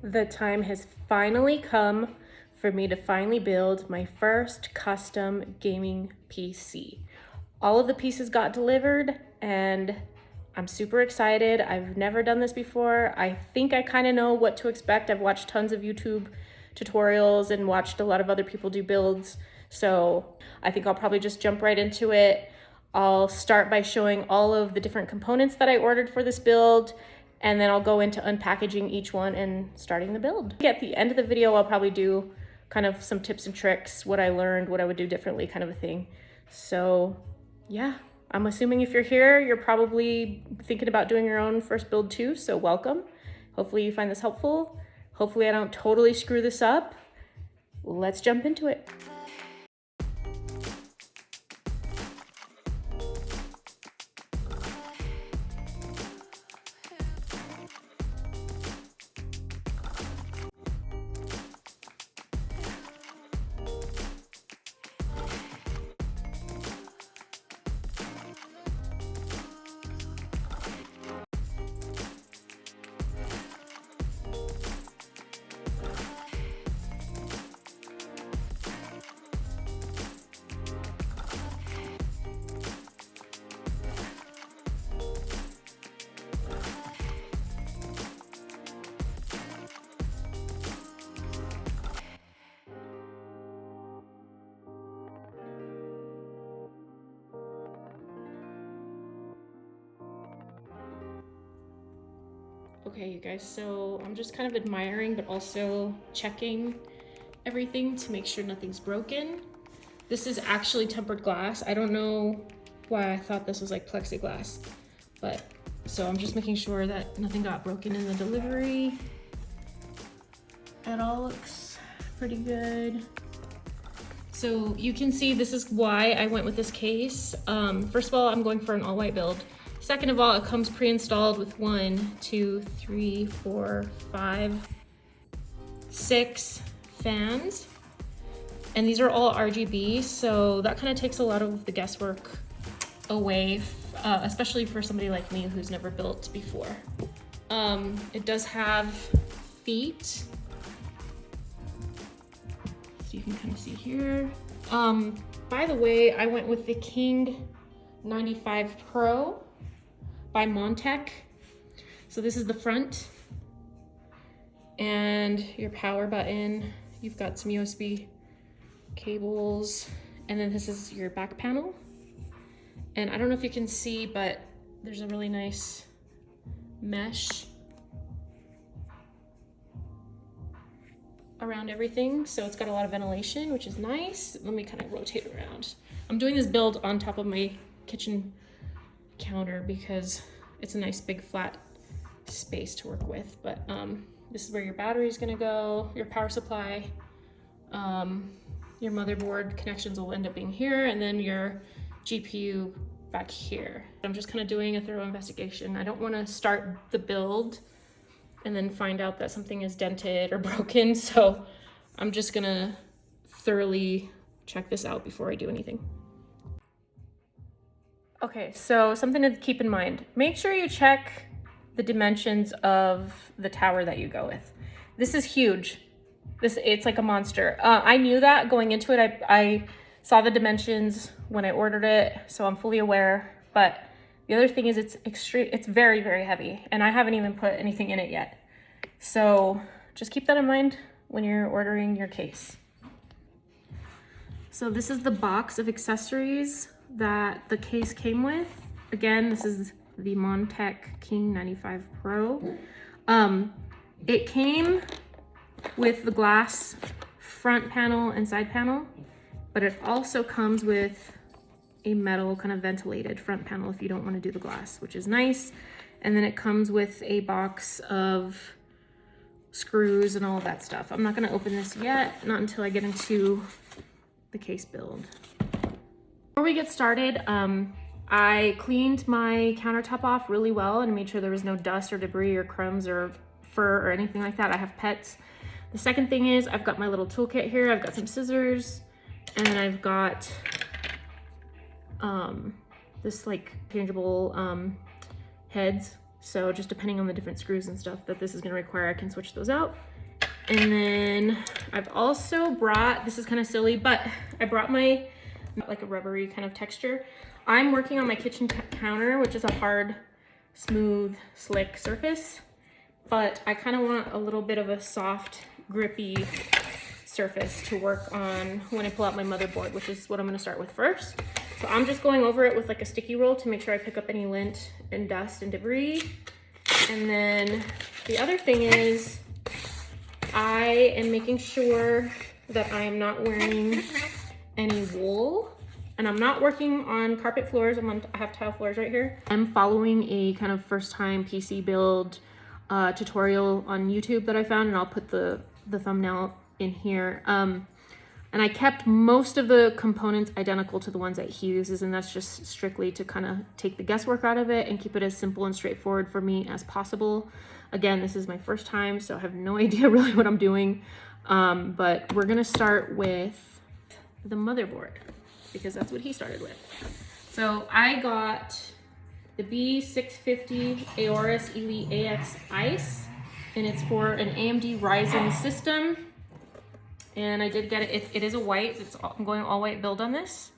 The time has finally come for me to finally build my first custom gaming PC. All of the pieces got delivered and I'm super excited. I've never done this before. I think I kind of know what to expect. I've watched tons of YouTube tutorials and watched a lot of other people do builds. So I think I'll probably just jump right into it. I'll start by showing all of the different components that I ordered for this build, and then I'll go into unpackaging each one and starting the build. At the end of the video, I'll probably do kind of some tips and tricks, what I learned, what I would do differently, kind of a thing. So yeah, I'm assuming if you're here, you're probably thinking about doing your own first build too, so welcome. Hopefully you find this helpful. Hopefully I don't totally screw this up. Let's jump into it. Okay, you guys, so I'm just kind of admiring, but also checking everything to make sure nothing's broken. This is actually tempered glass. I don't know why I thought this was like plexiglass, but so I'm just making sure that nothing got broken in the delivery. It all looks pretty good. So you can see this is why I went with this case. First of all, I'm going for an all white build. Second of all, it comes pre-installed with 1, 2, 3, 4, 5, 6 fans. And these are all RGB, so that kind of takes a lot of the guesswork away, especially for somebody like me who's never built before. It does have feet, so you can kind of see here. By the way, I went with the King 95 Pro by Montech. So this is the front and your power button. You've got some USB cables, and then this is your back panel. And I don't know if you can see, but there's a really nice mesh around everything. So it's got a lot of ventilation, which is nice. Let me kind of rotate around. I'm doing this build on top of my kitchen counter because it's a nice big flat space to work with. But this is where your battery is going to go, your power supply, your motherboard connections will end up being here, and then your GPU back here. I'm just kind of doing a thorough investigation. I don't want to start the build and then find out that something is dented or broken, so I'm just gonna thoroughly check this out before I do anything. Okay, so something to keep in mind. Make sure you check the dimensions of the tower that you go with. This is huge. It's like a monster. I knew that going into it. I saw the dimensions when I ordered it, so I'm fully aware. But the other thing is it's very, very heavy, and I haven't even put anything in it yet. So just keep that in mind when you're ordering your case. So this is the box of accessories that the case came with. Again, this is the Montech King 95 Pro. It came with the glass front panel and side panel, but it also comes with a metal kind of ventilated front panel if you don't want to do the glass, which is nice. And then it comes with a box of screws and all of that stuff. I'm not going to open this yet, not until I get into the case build. Before we get started, I cleaned my countertop off really well and made sure there was no dust or debris or crumbs or fur or anything like that. I have pets. The second thing is I've got my little toolkit here. I've got some scissors, and then I've got this like tangible heads. So just depending on the different screws and stuff that this is going to require, I can switch those out. And then I've also brought, this is kind of silly, but I brought my, like a rubbery kind of texture. I'm working on my kitchen counter, which is a hard, smooth, slick surface, but I kind of want a little bit of a soft, grippy surface to work on when I pull out my motherboard, which is what I'm gonna start with first. So I'm just going over it with like a sticky roll to make sure I pick up any lint and dust and debris. And then the other thing is, I am making sure that I am not wearing any wool, and I'm not working on carpet floors. I have tile floors right here. I'm following a kind of first time PC build tutorial on YouTube that I found, and I'll put the thumbnail in here. And I kept most of the components identical to the ones that he uses, and that's just strictly to kind of take the guesswork out of it and keep it as simple and straightforward for me as possible. Again, this is my first time, so I have no idea really what I'm doing. But we're gonna start with the motherboard because that's what he started with. So I got the B650 Aorus Elite AX Ice, and it's for an AMD Ryzen system. And I did get it, it is a white, I'm going all white build on this.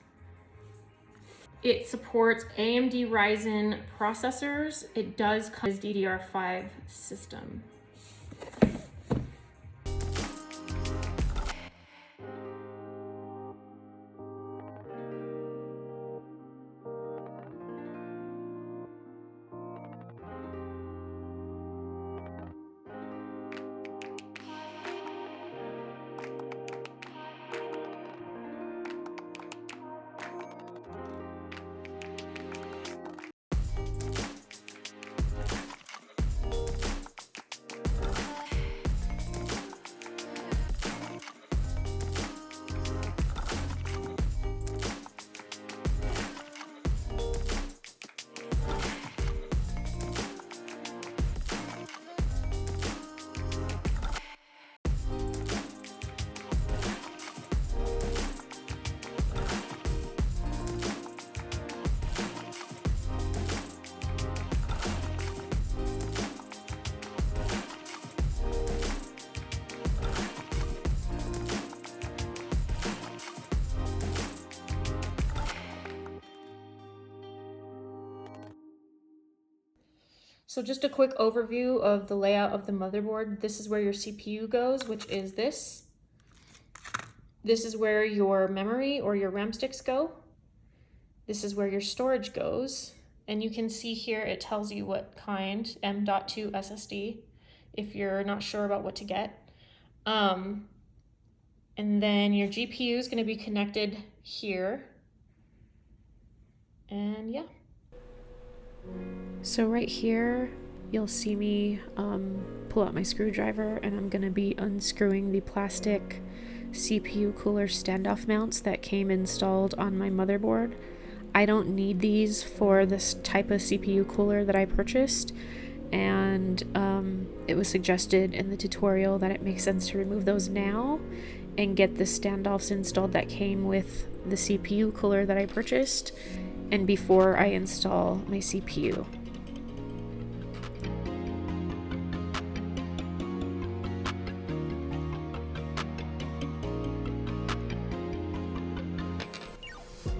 It supports AMD Ryzen processors. It does come with DDR5 system. So just a quick overview of the layout of the motherboard. This is where your CPU goes, which is this. This is where your memory or your RAM sticks go. This is where your storage goes. And you can see here it tells you what kind, M.2 SSD, if you're not sure about what to get. And then your GPU is going to be connected here. And yeah. So right here, you'll see me pull out my screwdriver, and I'm going to be unscrewing the plastic CPU cooler standoff mounts that came installed on my motherboard. I don't need these for this type of CPU cooler that I purchased, and it was suggested in the tutorial that it makes sense to remove those now and get the standoffs installed that came with the CPU cooler that I purchased, and before I install my CPU.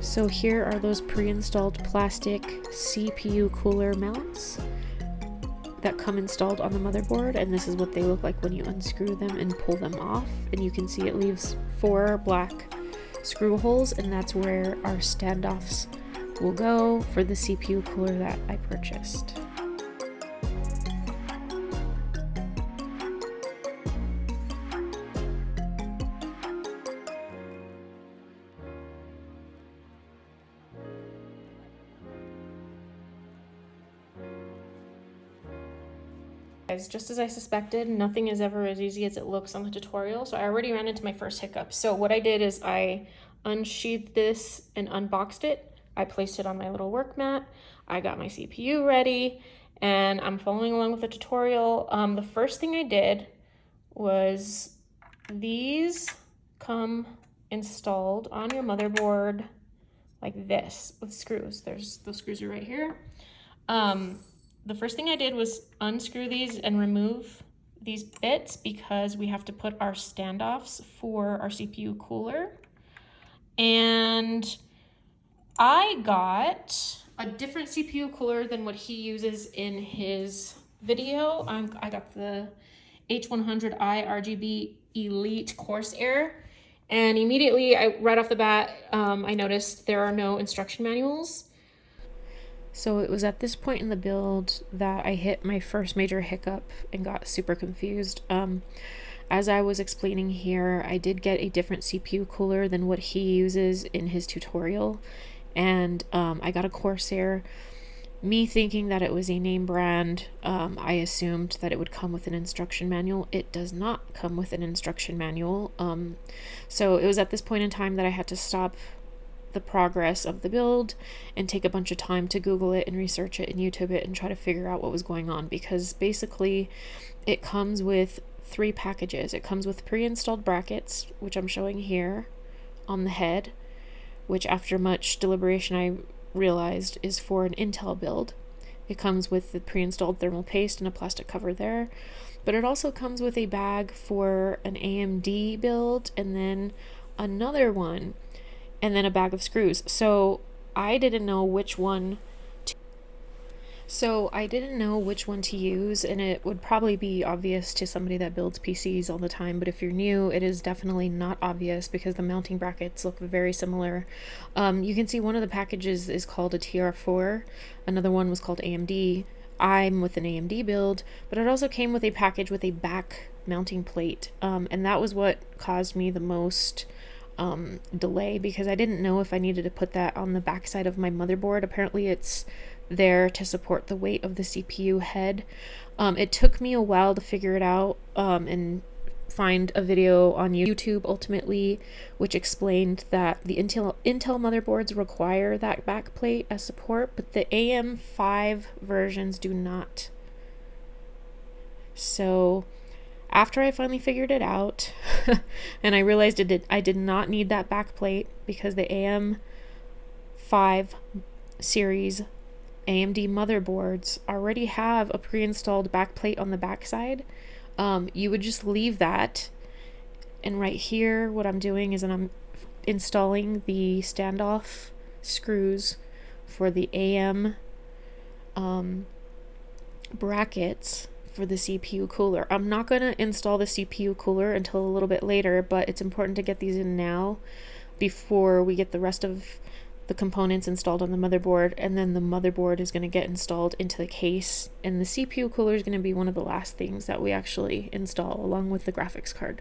So here are those pre-installed plastic CPU cooler mounts that come installed on the motherboard, and this is what they look like when you unscrew them and pull them off. And you can see it leaves 4 black screw holes, and that's where our standoffs will go for the CPU cooler that I purchased. Guys, just as I suspected, nothing is ever as easy as it looks on the tutorial. So I already ran into my first hiccup. So what I did is I unsheathed this and unboxed it. I placed it on my little work mat. I got my CPU ready, and I'm following along with the tutorial. The first thing I did was these come installed on your motherboard like this with screws. Those screws are right here. The first thing I did was unscrew these and remove these bits because we have to put our standoffs for our CPU cooler. And I got a different CPU cooler than what he uses in his video. I got the H100i RGB Elite Corsair. And immediately, right off the bat, I noticed there are no instruction manuals. So it was at this point in the build that I hit my first major hiccup and got super confused. As I was explaining here, I did get a different CPU cooler than what he uses in his tutorial, and I got a Corsair. Me thinking that it was a name brand, I assumed that it would come with an instruction manual. It does not come with an instruction manual. So it was at this point in time that I had to stop the progress of the build and take a bunch of time to Google it and research it and YouTube it and try to figure out what was going on, because basically it comes with 3 packages. It comes with pre-installed brackets, which I'm showing here on the head, which after much deliberation I realized is for an Intel build. It comes with the pre-installed thermal paste and a plastic cover there, but it also comes with a bag for an AMD build, and then another one, and then a bag of screws. So I didn't know which one to use, and it would probably be obvious to somebody that builds PCs all the time, but if you're new, it is definitely not obvious because the mounting brackets look very similar. You can see one of the packages is called a TR4, another one was called AMD. I'm with an AMD build, but it also came with a package with a back mounting plate, and that was what caused me the most delay, because I didn't know if I needed to put that on the backside of my motherboard. Apparently it's there to support the weight of the CPU head. It took me a while to figure it out and find a video on YouTube ultimately which explained that the Intel motherboards require that back plate as support, but the AM5 versions do not. So after I finally figured it out and I realized I did not need that back plate because the AM5 series AMD motherboards already have a pre-installed back plate on the backside. You would just leave that, and right here what I'm doing is I'm installing the standoff screws for the AM brackets for the CPU cooler. I'm not going to install the CPU cooler until a little bit later, but it's important to get these in now before we get the rest of the components installed on the motherboard, and then the motherboard is going to get installed into the case, and the CPU cooler is going to be one of the last things that we actually install along with the graphics card.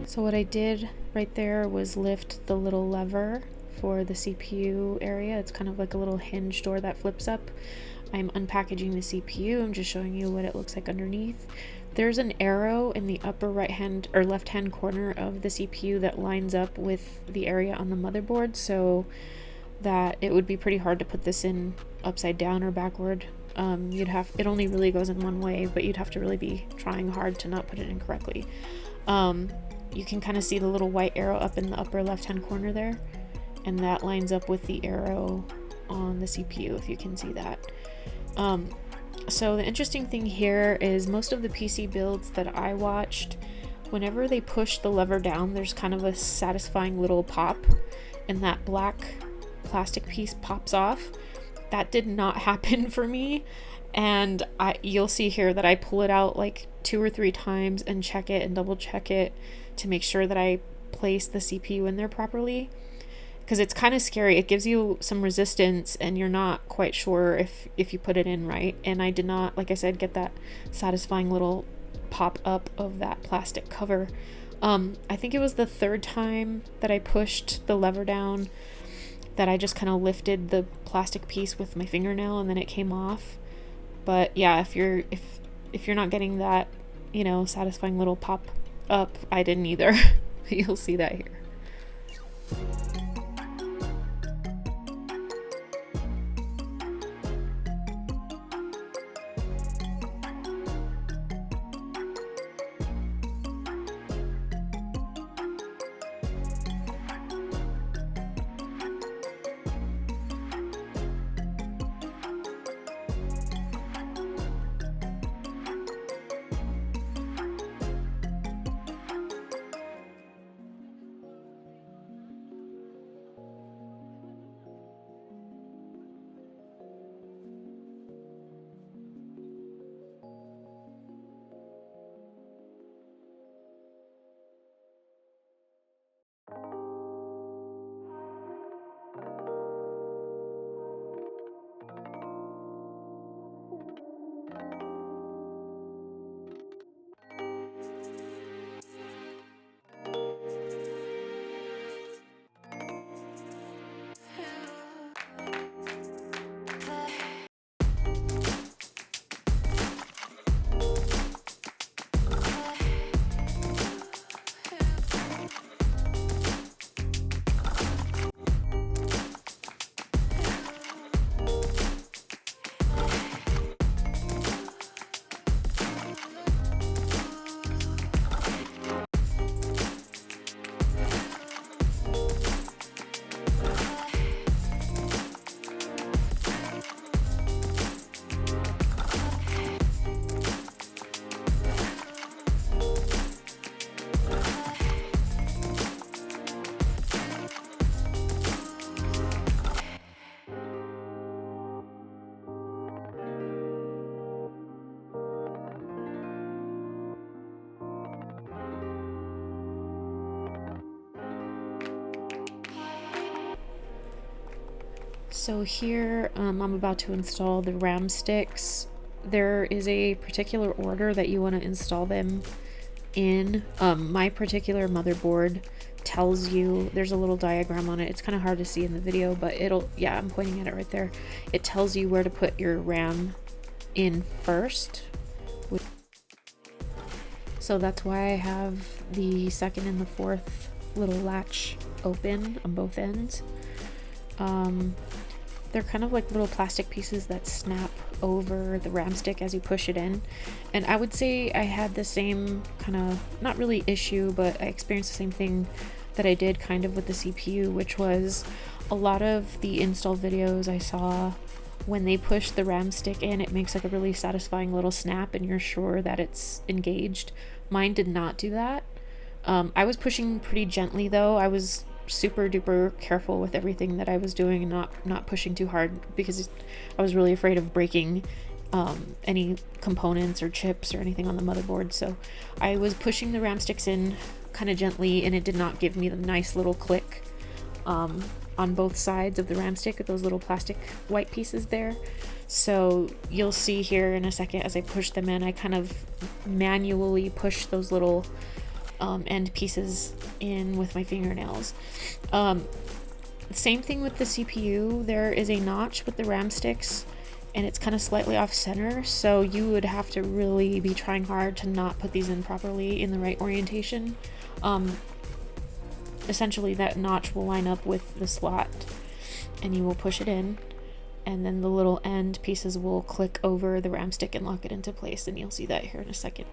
So what I did right there was lift the little lever for the CPU area. It's kind of like a little hinge door that flips up. I'm unpackaging the CPU. I'm just showing you what it looks like underneath. There's an arrow in the upper right hand or left hand corner of the CPU that lines up with the area on the motherboard, so that it would be pretty hard to put this in upside down or backward. It only really goes in one way, but you'd have to really be trying hard to not put it in correctly. You can kind of see the little white arrow up in the upper left hand corner there, and that lines up with the arrow on the CPU, if you can see that. So the interesting thing here is most of the PC builds that I watched, whenever they push the lever down, there's kind of a satisfying little pop, and that black plastic piece pops off. That did not happen for me, and you'll see here that I pull it out like 2 or 3 times and check it and double check it to make sure that I place the CPU in there properly, because it's kind of scary. It gives you some resistance and you're not quite sure if you put it in right. And I did not, like I said, get that satisfying little pop up of that plastic cover. I think it was the third time that I pushed the lever down that I just kind of lifted the plastic piece with my fingernail and then it came off. But yeah, if you're not getting that, you know, satisfying little pop up, I didn't either. You'll see that here. So here I'm about to install the RAM sticks. There is a particular order that you want to install them in. My particular motherboard tells you, there's a little diagram on it. It's kind of hard to see in the video, but yeah, I'm pointing at it right there. It tells you where to put your RAM in first. So that's why I have the second and the fourth little latch open on both ends. They're kind of like little plastic pieces that snap over the RAM stick as you push it in. And I would say I had the same kind of, not really issue, but I experienced the same thing that I did kind of with the CPU, which was a lot of the install videos I saw, when they push the RAM stick in, it makes like a really satisfying little snap and you're sure that it's engaged. Mine did not do that. I was pushing pretty gently though. I was super duper careful with everything that I was doing and not pushing too hard because I was really afraid of breaking any components or chips or anything on the motherboard. So I was pushing the RAM sticks in kind of gently and it did not give me the nice little click on both sides of the RAM stick with those little plastic white pieces there. So you'll see here in a second as I push them in, I kind of manually push those little end pieces in with my fingernails. Same thing with the CPU. There is a notch with the RAM sticks and it's kind of slightly off center, so you would have to really be trying hard to not put these in properly in the right orientation. Essentially that notch will line up with the slot and you will push it in, and then the little end pieces will click over the RAM stick and lock it into place, and you'll see that here in a second.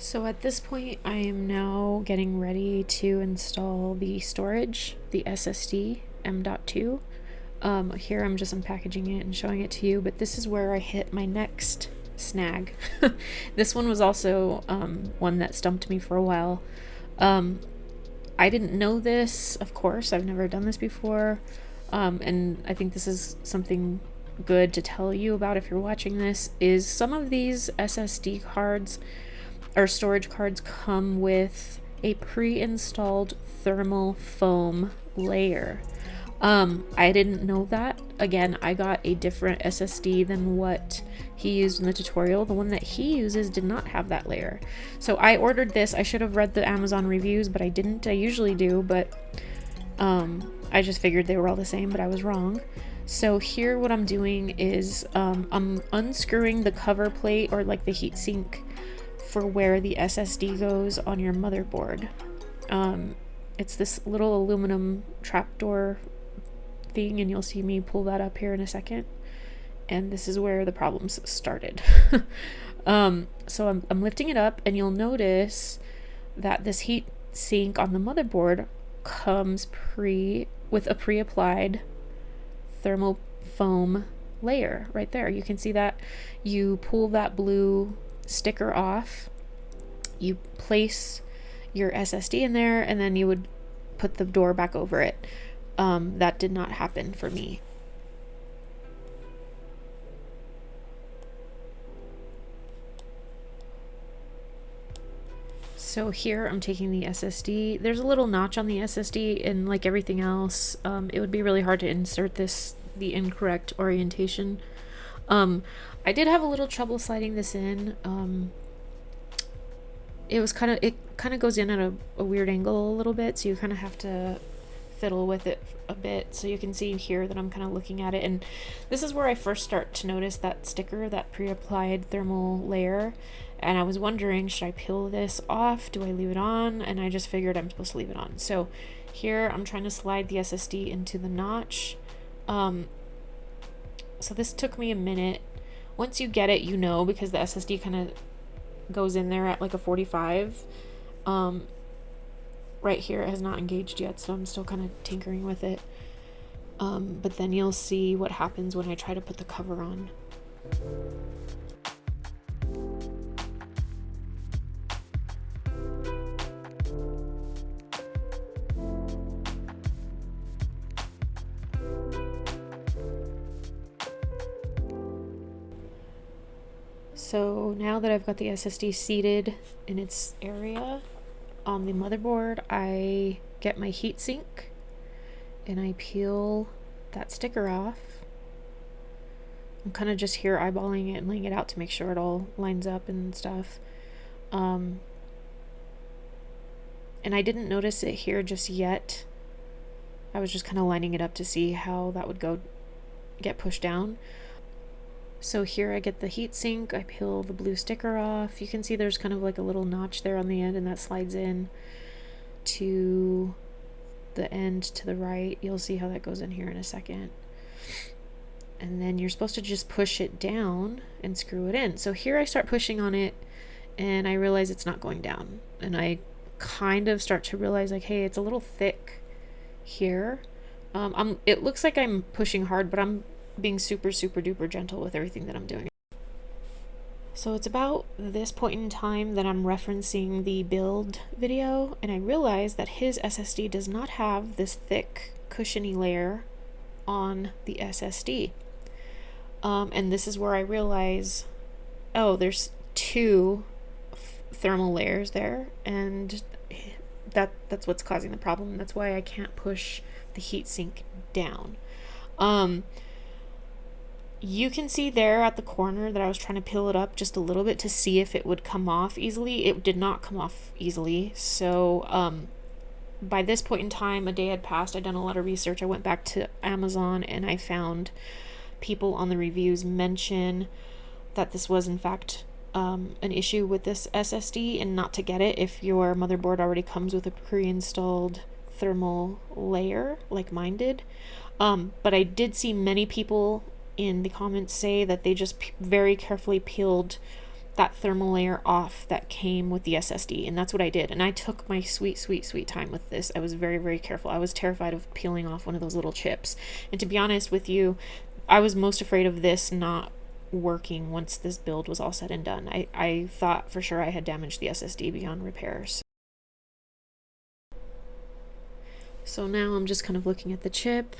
So at this point, I am now getting ready to install the storage, the SSD M.2. Here I'm just unpackaging it and showing it to you, but this is where I hit my next snag. This one was also one that stumped me for a while. I didn't know this, of course, I've never done this before, and I think this is something good to tell you about if you're watching this, is some of these SSD cards or storage cards come with a pre-installed thermal foam layer. I didn't know that. Again, I got a different SSD than what he used in the tutorial. The one that he uses did not have that layer. So I ordered this. I should have read the Amazon reviews, but I didn't. I usually do, but I just figured they were all the same, but I was wrong. So here what I'm doing is I'm unscrewing the cover plate, or like the heatsink, for where the SSD goes on your motherboard. It's this little aluminum trapdoor thing, and you'll see me pull that up here in a second. And this is where the problems started. So I'm lifting it up, and you'll notice that this heat sink on the motherboard comes with a pre-applied thermal foam layer right there. You can see that. You pull that blue sticker off, you place your SSD in there, and then you would put the door back over it. That did not happen for me. So here I'm taking the SSD. There's a little notch on the SSD, and like everything else, it would be really hard to insert the incorrect orientation. I did have a little trouble sliding this in. It kind of goes in at a weird angle a little bit, so you kind of have to fiddle with it a bit. So you can see here that I'm kind of looking at it, and this is where I first start to notice that sticker, that pre-applied thermal layer, and I was wondering, should I peel this off? Do I leave it on? And I just figured I'm supposed to leave it on. So here I'm trying to slide the SSD into the notch. So this took me a minute. Once you get it, you know, because the SSD kind of goes in there at like a 45. Right here it has not engaged yet, so I'm still kind of tinkering with it. But then you'll see what happens when I try to put the cover on. So now that I've got the SSD seated in its area on the motherboard, I get my heatsink and I peel that sticker off. I'm kind of just here eyeballing it and laying it out to make sure it all lines up and stuff. And I didn't notice it here just yet. I was just kind of lining it up to see how that would get pushed down. So here I get the heatsink, I peel the blue sticker off. You can see there's kind of like a little notch there on the end, and that slides in to the end to the right. You'll see how that goes in here in a second. And then you're supposed to just push it down and screw it in. So here I start pushing on it, and I realize it's not going down. And I kind of start to realize, like, hey, it's a little thick here. It looks like I'm pushing hard, but I'm being super duper gentle with everything that I'm doing. So it's about this point in time that I'm referencing the build video, and I realize that his SSD does not have this thick cushiony layer on the SSD. And this is where I realize, oh, there's two thermal layers there, and that's what's causing the problem. That's why I can't push the heatsink down. You can see there at the corner that I was trying to peel it up just a little bit to see if it would come off easily. It did not come off easily. So by this point in time, a day had passed. I'd done a lot of research. I went back to Amazon and I found people on the reviews mention that this was in fact an issue with this SSD, and not to get it if your motherboard already comes with a pre-installed thermal layer like mine did. But I did see many people in the comments say that they just very carefully peeled that thermal layer off that came with the SSD, and that's what I did. And I took my sweet time with this. I was very careful. I was terrified of peeling off one of those little chips, and to be honest with you, I was most afraid of this not working once this build was all said and done. I thought for sure I had damaged the SSD beyond repairs. So now I'm just kind of looking at the chip,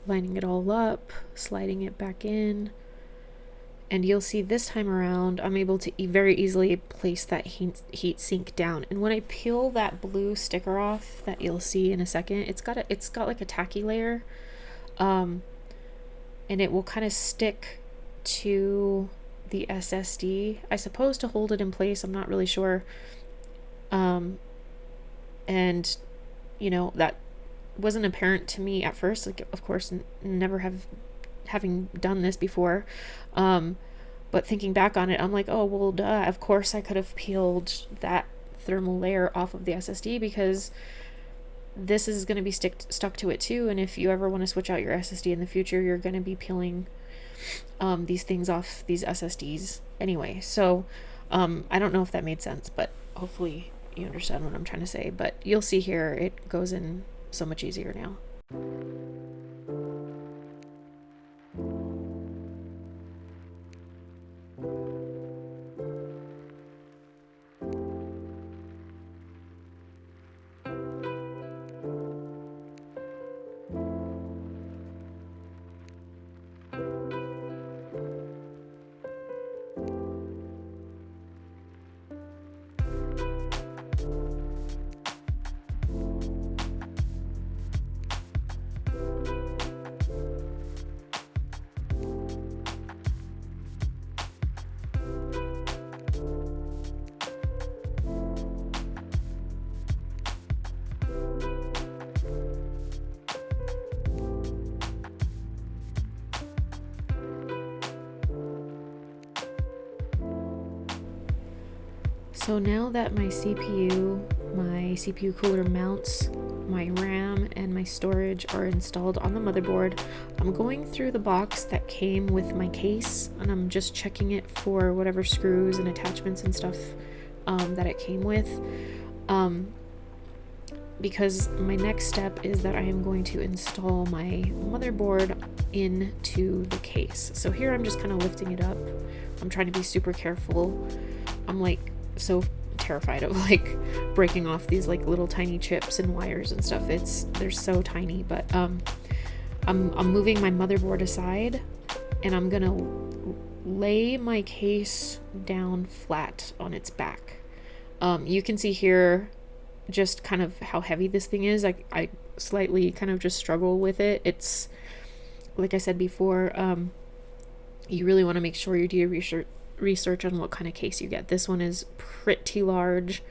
lining it all up, sliding it back in. And you'll see this time around, I'm able to very easily place that heat sink down. And when I peel that blue sticker off that you'll see in a second, it's got like a tacky layer, and it will kind of stick to the SSD, I suppose, to hold it in place. I'm not really sure. And you know, that wasn't apparent to me at first. Like, of course, never having done this before. But thinking back on it, I'm like, oh, well, duh. Of course I could have peeled that thermal layer off of the SSD, because this is going to be stuck to it too. And if you ever want to switch out your SSD in the future, you're going to be peeling these things off these SSDs anyway. So I don't know if that made sense, but hopefully you understand what I'm trying to say. But you'll see here, it goes in so much easier now. So now that my CPU cooler mounts, my RAM, and my storage are installed on the motherboard, I'm going through the box that came with my case, and I'm just checking it for whatever screws and attachments and stuff that it came with. Because my next step is that I am going to install my motherboard into the case. So here I'm just kind of lifting it up. I'm trying to be super careful. I'm like so terrified of like breaking off these like little tiny chips and wires and stuff. They're so tiny, but I'm moving my motherboard aside, and I'm gonna lay my case down flat on its back. You can see here just kind of how heavy this thing is. I slightly kind of just struggle with it. It's like I said before, you really want to make sure you do your research on what kind of case you get. This one is pretty large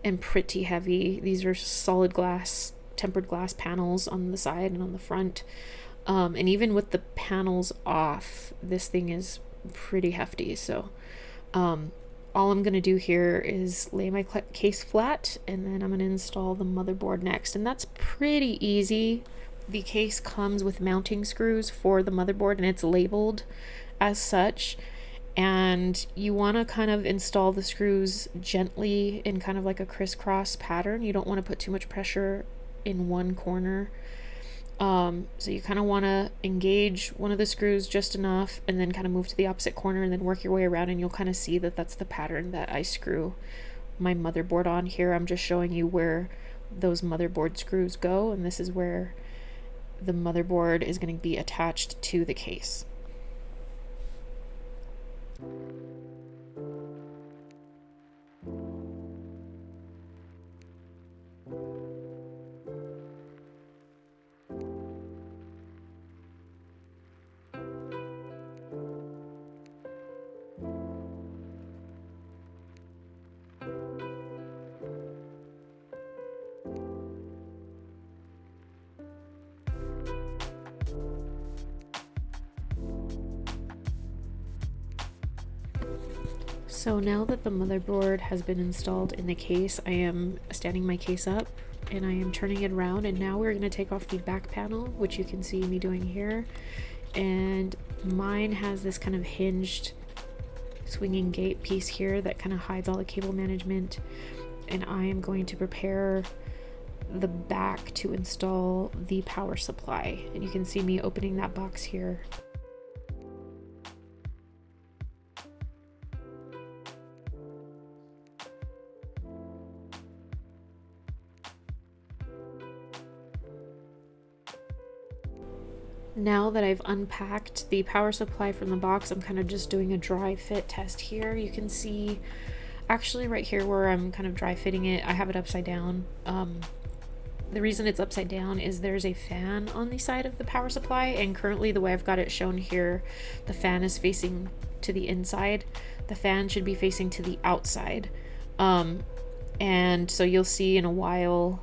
and pretty heavy. These are solid glass, tempered glass panels on the side and on the front. And even with the panels off, this thing is pretty hefty. So all I'm going to do here is lay my case flat, and then I'm going to install the motherboard next. And that's pretty easy. The case comes with mounting screws for the motherboard, and it's labeled as such. And you want to kind of install the screws gently in kind of like a crisscross pattern. You don't want to put too much pressure in one corner. So you kind of want to engage one of the screws just enough, and then kind of move to the opposite corner, and then work your way around, and you'll kind of see that that's the pattern that I screw my motherboard on. Here I'm just showing you where those motherboard screws go, and this is where the motherboard is going to be attached to the case. So now that the motherboard has been installed in the case, I am standing my case up and I am turning it around, and now we're going to take off the back panel, which you can see me doing here. And mine has this kind of hinged swinging gate piece here that kind of hides all the cable management. And I am going to prepare the back to install the power supply. And you can see me opening that box here. Now that I've unpacked the power supply from the box, I'm kind of just doing a dry fit test here. You can see actually right here where I'm kind of dry fitting it, I have it upside down. The reason it's upside down is there's a fan on the side of the power supply, and currently the way I've got it shown here, the fan is facing to the inside. The fan should be facing to the outside. And so you'll see in a while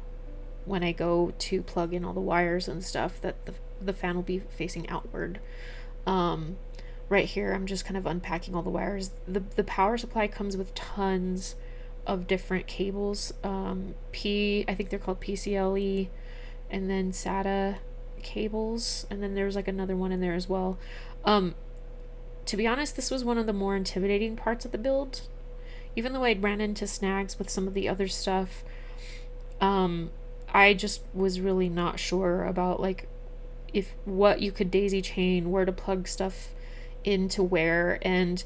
when I go to plug in all the wires and stuff that the fan will be facing outward. Right here I'm just kind of unpacking all the wires. The power supply comes with tons of different cables. I think they're called PCLE, and then SATA cables, and then there's like another one in there as well. To be honest, this was one of the more intimidating parts of the build. Even though I'd ran into snags with some of the other stuff, I just was really not sure about like what you could daisy chain, where to plug stuff into where, and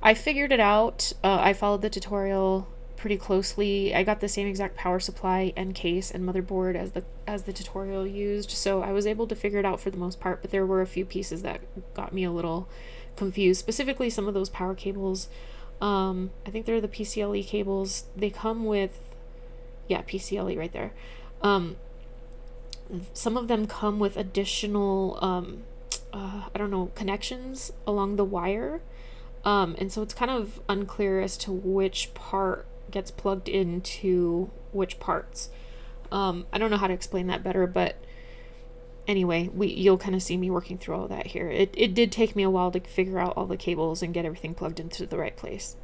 I figured it out. I followed the tutorial pretty closely. I got the same exact power supply and case and motherboard as the tutorial used, so I was able to figure it out for the most part, but there were a few pieces that got me a little confused, specifically some of those power cables. I think they're the PCLE cables. They come with, yeah, PCLE right there. Some of them come with additional I don't know, connections along the wire, and so it's kind of unclear as to which part gets plugged into which parts. I don't know how to explain that better, but anyway, you'll kind of see me working through all that here. It did take me a while to figure out all the cables and get everything plugged into the right place.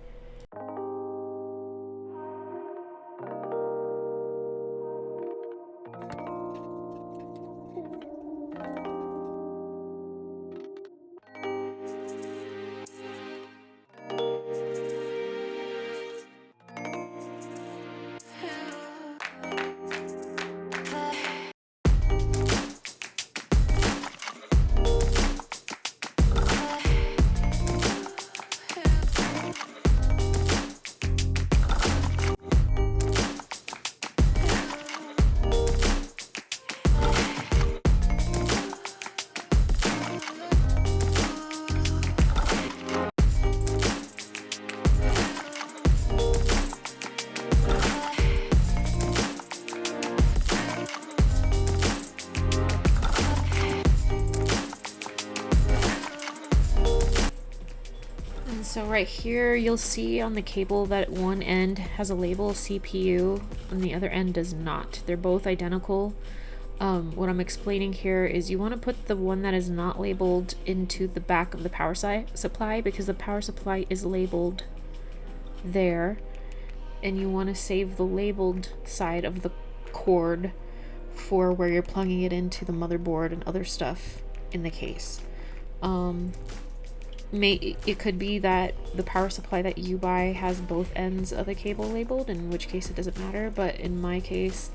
So right here you'll see on the cable that one end has a label CPU and the other end does not. They're both identical. What I'm explaining here is you want to put the one that is not labeled into the back of the power supply, because the power supply is labeled there, and you want to save the labeled side of the cord for where you're plugging it into the motherboard and other stuff in the case. It could be that the power supply that you buy has both ends of the cable labeled, in which case it doesn't matter, but in my case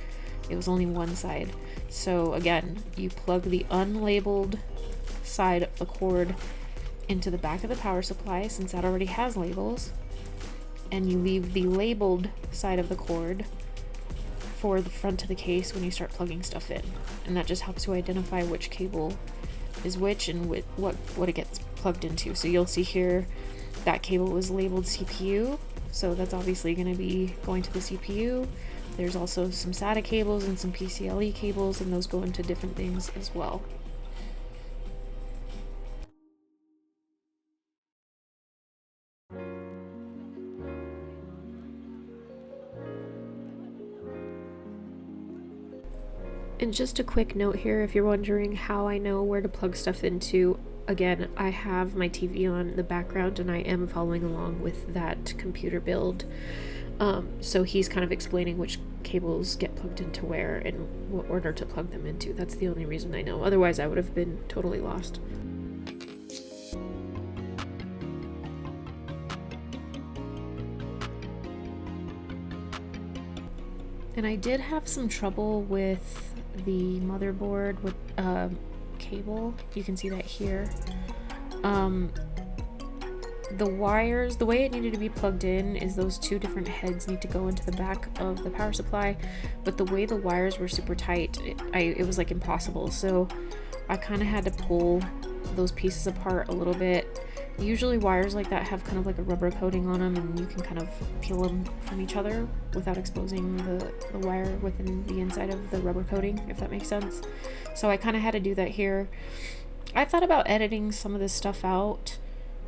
it was only one side. So again, you plug the unlabeled side of the cord into the back of the power supply, since that already has labels, and you leave the labeled side of the cord for the front of the case when you start plugging stuff in, and that just helps you identify which cable is which and what it gets plugged into. So you'll see here that cable was labeled CPU, so that's obviously going to be going to the CPU. There's also some SATA cables and some PCLE cables, and those go into different things as well. And just a quick note here, if you're wondering how I know where to plug stuff into, again, I have my TV on in the background and I am following along with that computer build. So he's kind of explaining which cables get plugged into where and what order to plug them into. That's the only reason I know. Otherwise, I would have been totally lost. And I did have some trouble with the motherboard with cable. You can see that here. The wires, the way it needed to be plugged in is those two different heads need to go into the back of the power supply, but the way the wires were super tight, it was like impossible. So I kind of had to pull those pieces apart a little bit. Usually wires like that have kind of like a rubber coating on them, and you can kind of peel them from each other without exposing the wire within the inside of the rubber coating, if that makes sense. So I kind of had to do that here. I thought about editing some of this stuff out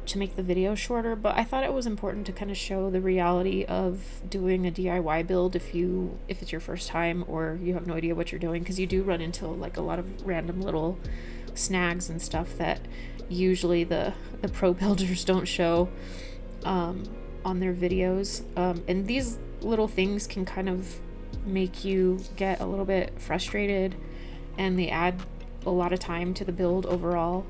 to make the video shorter, but I thought it was important to kind of show the reality of doing a DIY build if it's your first time or you have no idea what you're doing, because you do run into like a lot of random little snags and stuff that usually the pro builders don't show on their videos, and these little things can kind of make you get a little bit frustrated, and they add a lot of time to the build overall.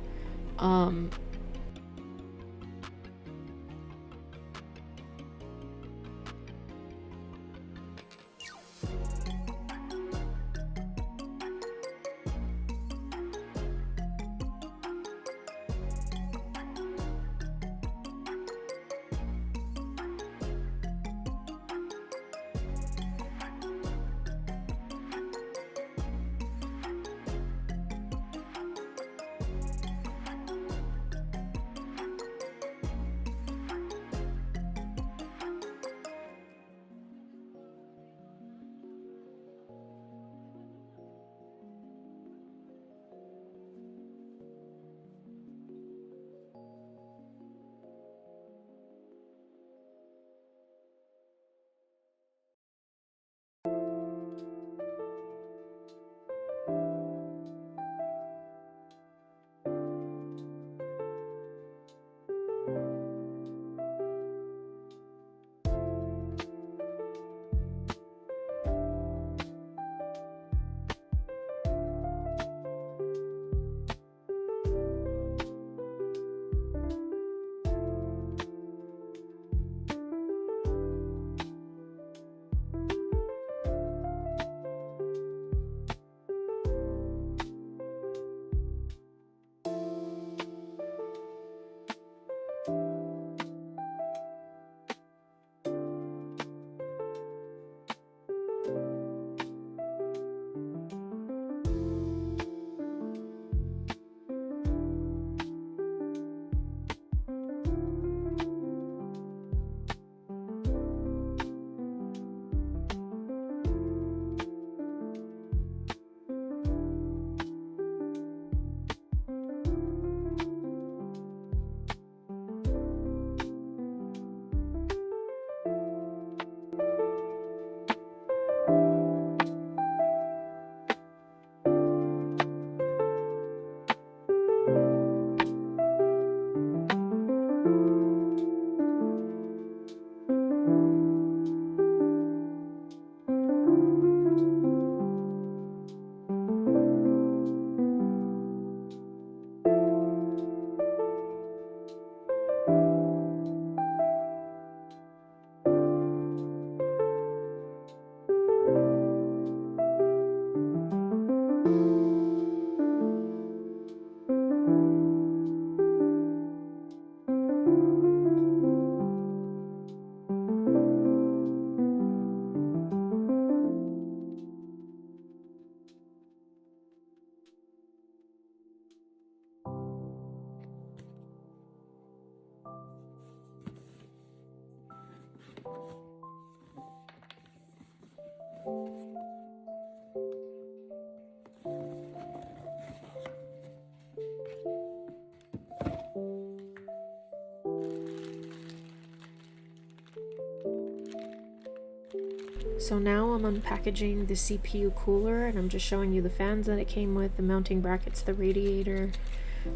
So now I'm unpackaging the CPU cooler, and I'm just showing you the fans that it came with, the mounting brackets, the radiator,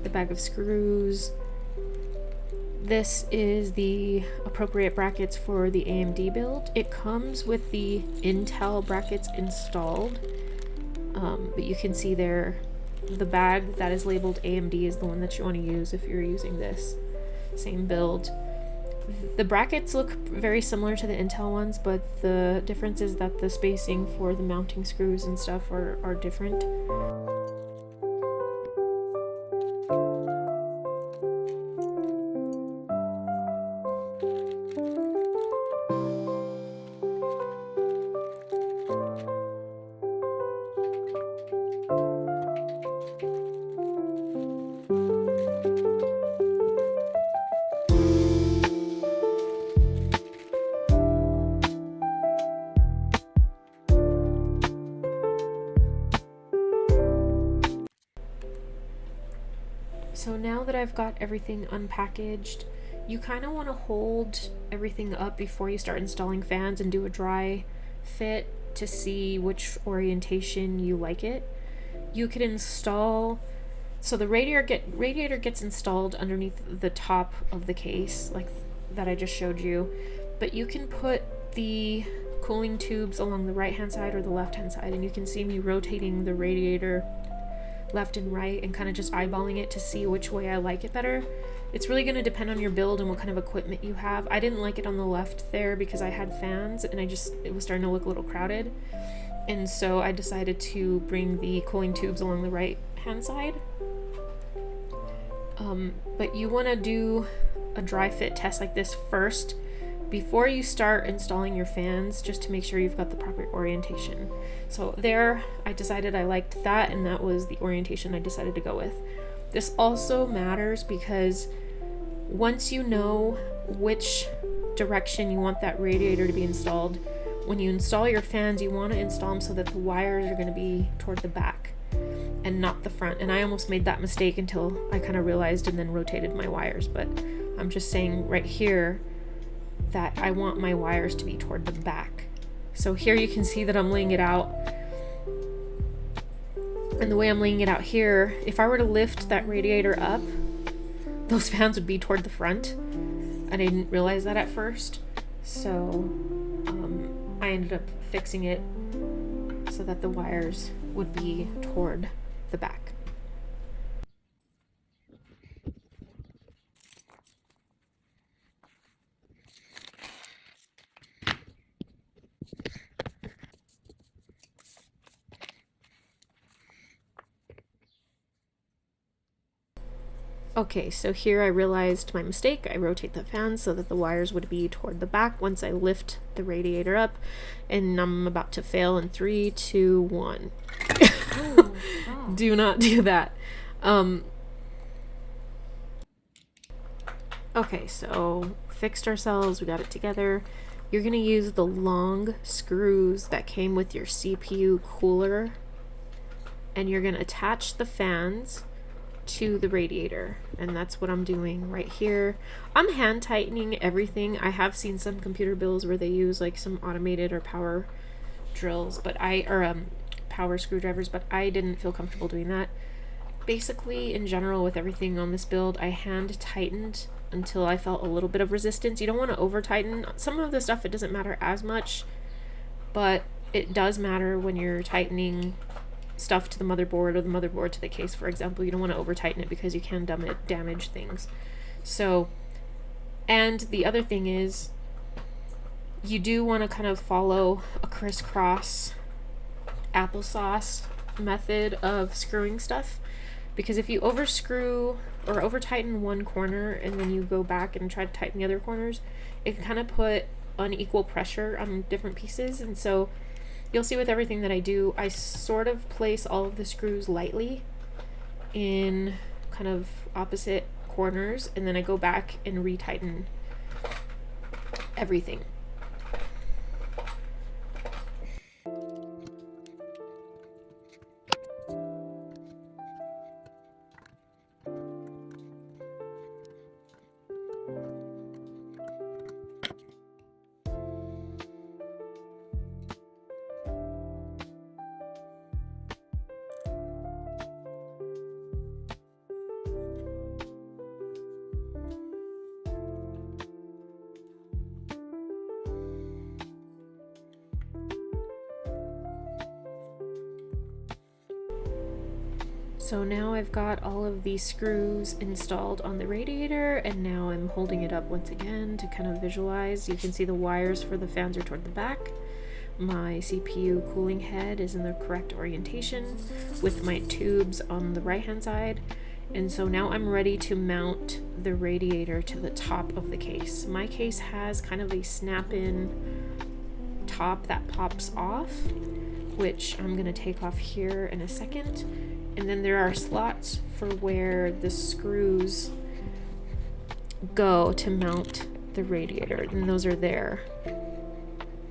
the bag of screws. This is the appropriate brackets for the AMD build. It comes with the Intel brackets installed, but you can see there the bag that is labeled AMD is the one that you want to use if you're using this same build. The brackets look very similar to the Intel ones, but the difference is that the spacing for the mounting screws and stuff are different. So now that I've got everything unpackaged, you kind of want to hold everything up before you start installing fans and do a dry fit to see which orientation you like it. You could install, so the radiator gets installed underneath the top of the case, like that I just showed you, but you can put the cooling tubes along the right hand side or the left hand side, and you can see me rotating the radiator left and right and kind of just eyeballing it to see which way I like it better. It's really going to depend on your build and what kind of equipment you have. I didn't like it on the left there because I had fans and it was starting to look a little crowded, and so I decided to bring the cooling tubes along the right hand side. But you want to do a dry fit test like this first before you start installing your fans, just to make sure you've got the proper orientation. So there, I decided I liked that, and that was the orientation I decided to go with. This also matters because once you know which direction you want that radiator to be installed, when you install your fans, you want to install them so that the wires are going to be toward the back and not the front. And I almost made that mistake until I kind of realized and then rotated my wires, but I'm just saying right here that I want my wires to be toward the back. So here you can see that I'm laying it out, and the way I'm laying it out here, if I were to lift that radiator up, those fans would be toward the front. I didn't realize that at first, so I ended up fixing it so that the wires would be toward the back. Okay, so here I realized my mistake. I rotate the fans so that the wires would be toward the back once I lift the radiator up, and I'm about to fail in 3, 2, 1. Oh, do not do that. Okay, so fixed ourselves, we got it together. You're gonna use the long screws that came with your CPU cooler, and you're gonna attach the fans to the radiator, and that's what I'm doing right here. I'm hand tightening everything. I have seen some computer builds where they use like some automated or power drills, but power screwdrivers, but I didn't feel comfortable doing that. Basically, in general, with everything on this build, I hand tightened until I felt a little bit of resistance. You don't want to over tighten. Some of the stuff, it doesn't matter as much, but it does matter when you're tightening stuff to the motherboard or the motherboard to the case, for example. You don't want to over tighten it because you can damage things. So, and the other thing is, you do want to kind of follow a crisscross applesauce method of screwing stuff, because if you over screw or over tighten one corner and then you go back and try to tighten the other corners, it can kind of put unequal pressure on different pieces. And so you'll see with everything that I do, I sort of place all of the screws lightly in kind of opposite corners, and then I go back and retighten everything. So now I've got all of these screws installed on the radiator, and now I'm holding it up once again to kind of visualize. You can see the wires for the fans are toward the back. My CPU cooling head is in the correct orientation with my tubes on the right hand side. And so now I'm ready to mount the radiator to the top of the case. My case has kind of a snap-in top that pops off, which I'm gonna take off here in a second. And then there are slots for where the screws go to mount the radiator, and those are there.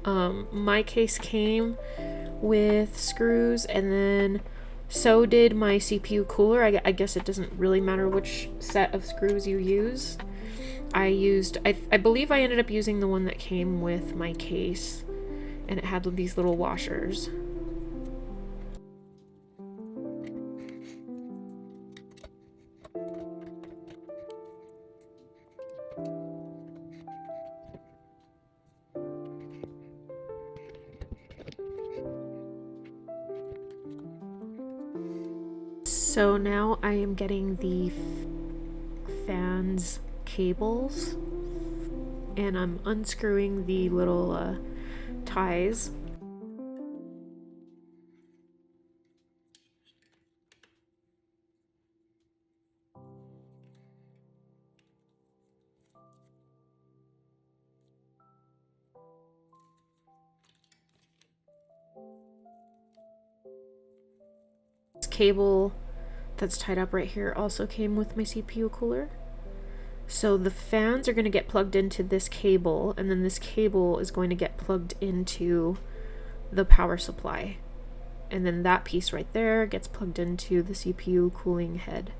My case came with screws, and then so did my CPU cooler. I guess it doesn't really matter which set of screws you use. I believe I ended up using the one that came with my case, and it had these little washers. So now I am getting the fans cables, and I'm unscrewing the little ties. This cable that's tied up right here also came with my CPU cooler. So the fans are going to get plugged into this cable, and then this cable is going to get plugged into the power supply. And then that piece right there gets plugged into the CPU cooling head.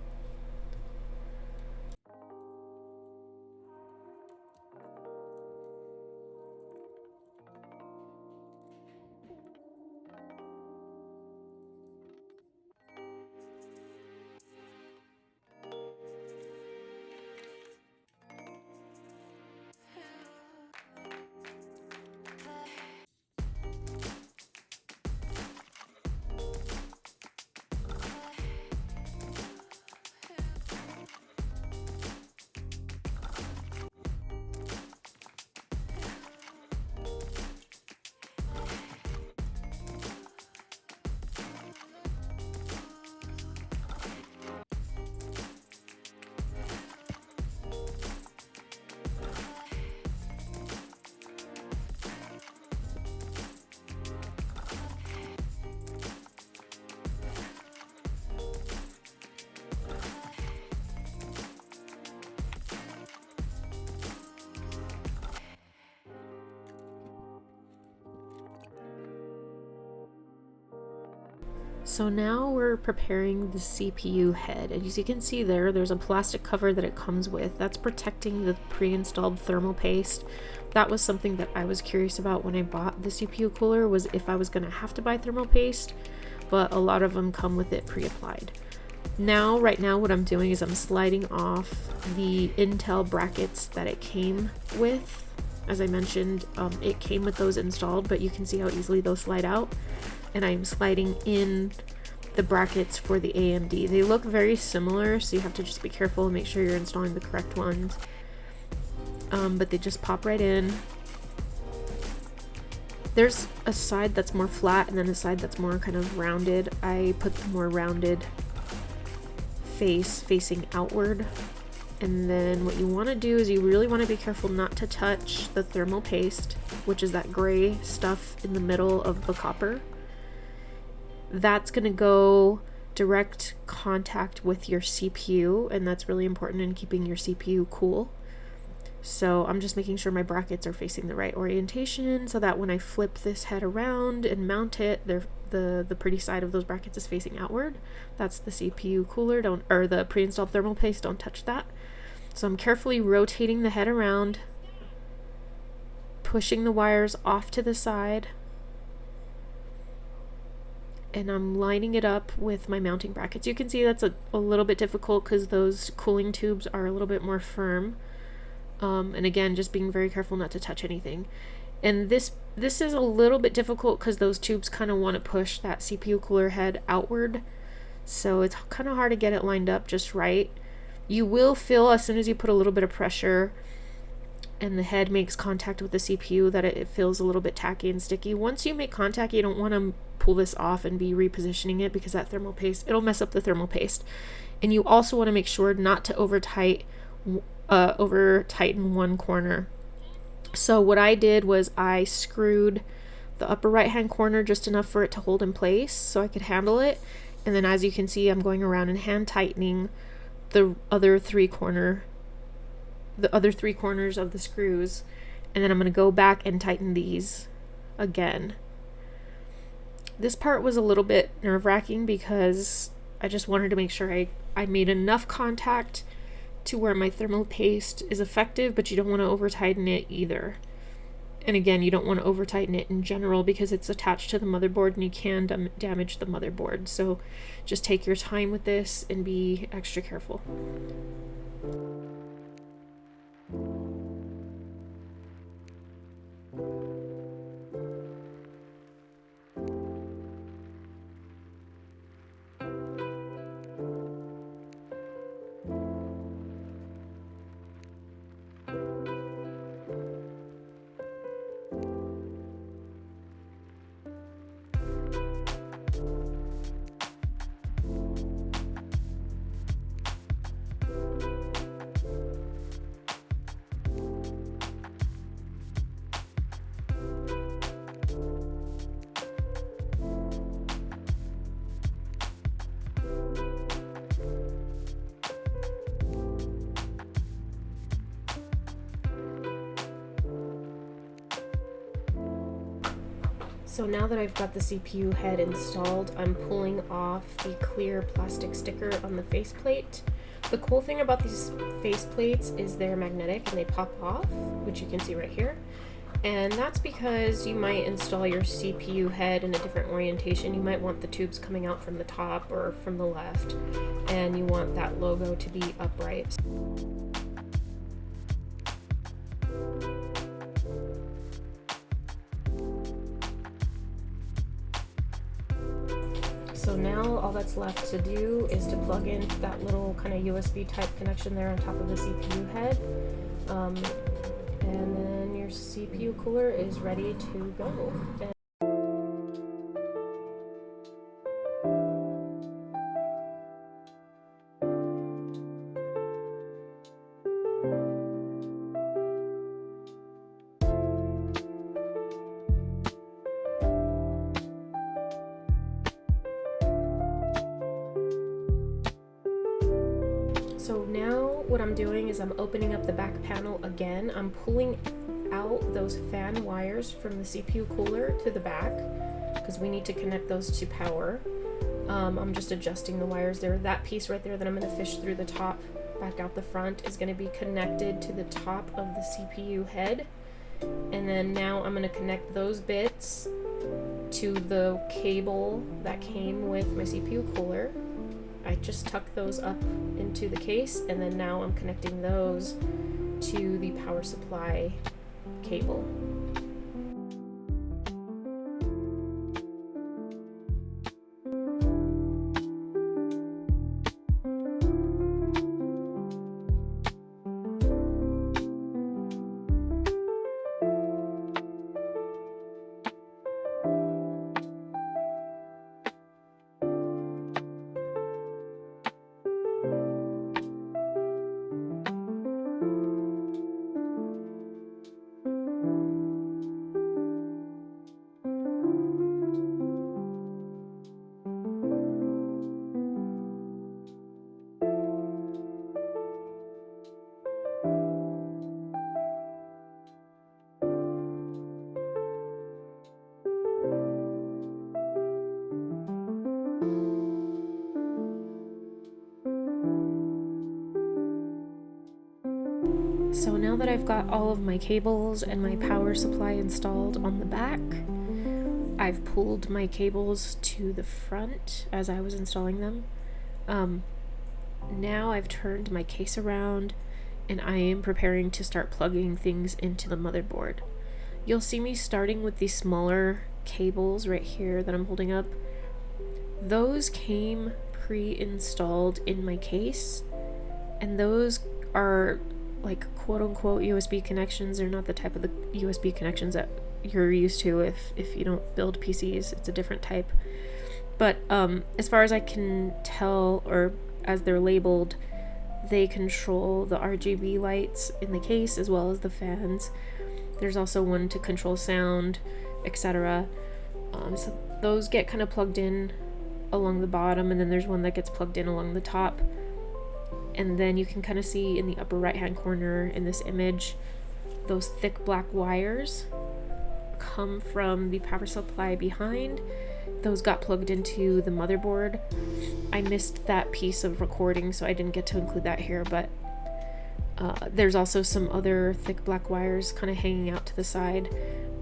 So now we're preparing the CPU head, and as you can see there's a plastic cover that it comes with. That's protecting the pre-installed thermal paste. That was something that I was curious about when I bought the CPU cooler, was if I was going to have to buy thermal paste, but a lot of them come with it pre-applied. Right now what I'm doing is I'm sliding off the Intel brackets that it came with. As I mentioned, it came with those installed, but you can see how easily those slide out. And I'm sliding in the brackets for the AMD. They look very similar, so you have to just be careful and make sure you're installing the correct ones. But they just pop right in. There's a side that's more flat and then a side that's more kind of rounded. I put the more rounded face facing outward. And then what you want to do is you really want to be careful not to touch the thermal paste, which is that gray stuff in the middle of the copper. That's going to go direct contact with your CPU, and that's really important in keeping your CPU cool. So I'm just making sure my brackets are facing the right orientation so that when I flip this head around and mount it, the pretty side of those brackets is facing outward. That's the CPU cooler, or the pre-installed thermal paste, don't touch that. So I'm carefully rotating the head around, pushing the wires off to the side, and I'm lining it up with my mounting brackets. You can see that's a little bit difficult because those cooling tubes are a little bit more firm. And again, just being very careful not to touch anything. And this is a little bit difficult because those tubes kind of want to push that CPU cooler head outward. So it's kind of hard to get it lined up just right. You will feel as soon as you put a little bit of pressure and the head makes contact with the CPU that it feels a little bit tacky and sticky. Once you make contact, you don't want to pull this off and be repositioning it, because that thermal paste, it'll mess up the thermal paste. And you also want to make sure not to over tighten one corner. So what I did was I screwed the upper right hand corner just enough for it to hold in place so I could handle it. And then as you can see, I'm going around and hand tightening the other three corners of the screws. And then I'm going to go back and tighten these again. This part was a little bit nerve-wracking because I just wanted to make sure I made enough contact to where my thermal paste is effective, but you don't want to over tighten it either. And again, you don't want to over tighten it in general because it's attached to the motherboard and you can damage the motherboard. So just take your time with this and be extra careful. So now that I've got the CPU head installed, I'm pulling off the clear plastic sticker on the faceplate. The cool thing about these faceplates is they're magnetic and they pop off, which you can see right here. And that's because you might install your CPU head in a different orientation. You might want the tubes coming out from the top or from the left, and you want that logo to be upright. So now all that's left to do is to plug in that little kind of USB type connection there on top of the CPU head. And then your CPU cooler is ready to go. So now what I'm doing is I'm opening up the back panel again. I'm pulling out those fan wires from the CPU cooler to the back because we need to connect those to power. I'm just adjusting the wires there. That piece right there that I'm going to fish through the top back out the front is going to be connected to the top of the CPU head. And then now I'm going to connect those bits to the cable that came with my CPU cooler. I just tucked those up into the case, and then now I'm connecting those to the power supply cable. So now that I've got all of my cables and my power supply installed on the back, I've pulled my cables to the front as I was installing them. Now I've turned my case around and I am preparing to start plugging things into the motherboard. You'll see me starting with these smaller cables right here that I'm holding up. Those came pre-installed in my case, and those are like quote-unquote USB connections. They're not the type of the USB connections that you're used to if you don't build PCs. It's a different type. But as far as I can tell, or as they're labeled, they control the RGB lights in the case as well as the fans. There's also one to control sound, etc. So those get kind of plugged in along the bottom, and then there's one that gets plugged in along the top. And then you can kind of see in the upper right hand corner in this image, those thick black wires come from the power supply behind. Those got plugged into the motherboard. I missed that piece of recording, so I didn't get to include that here, but there's also some other thick black wires kind of hanging out to the side.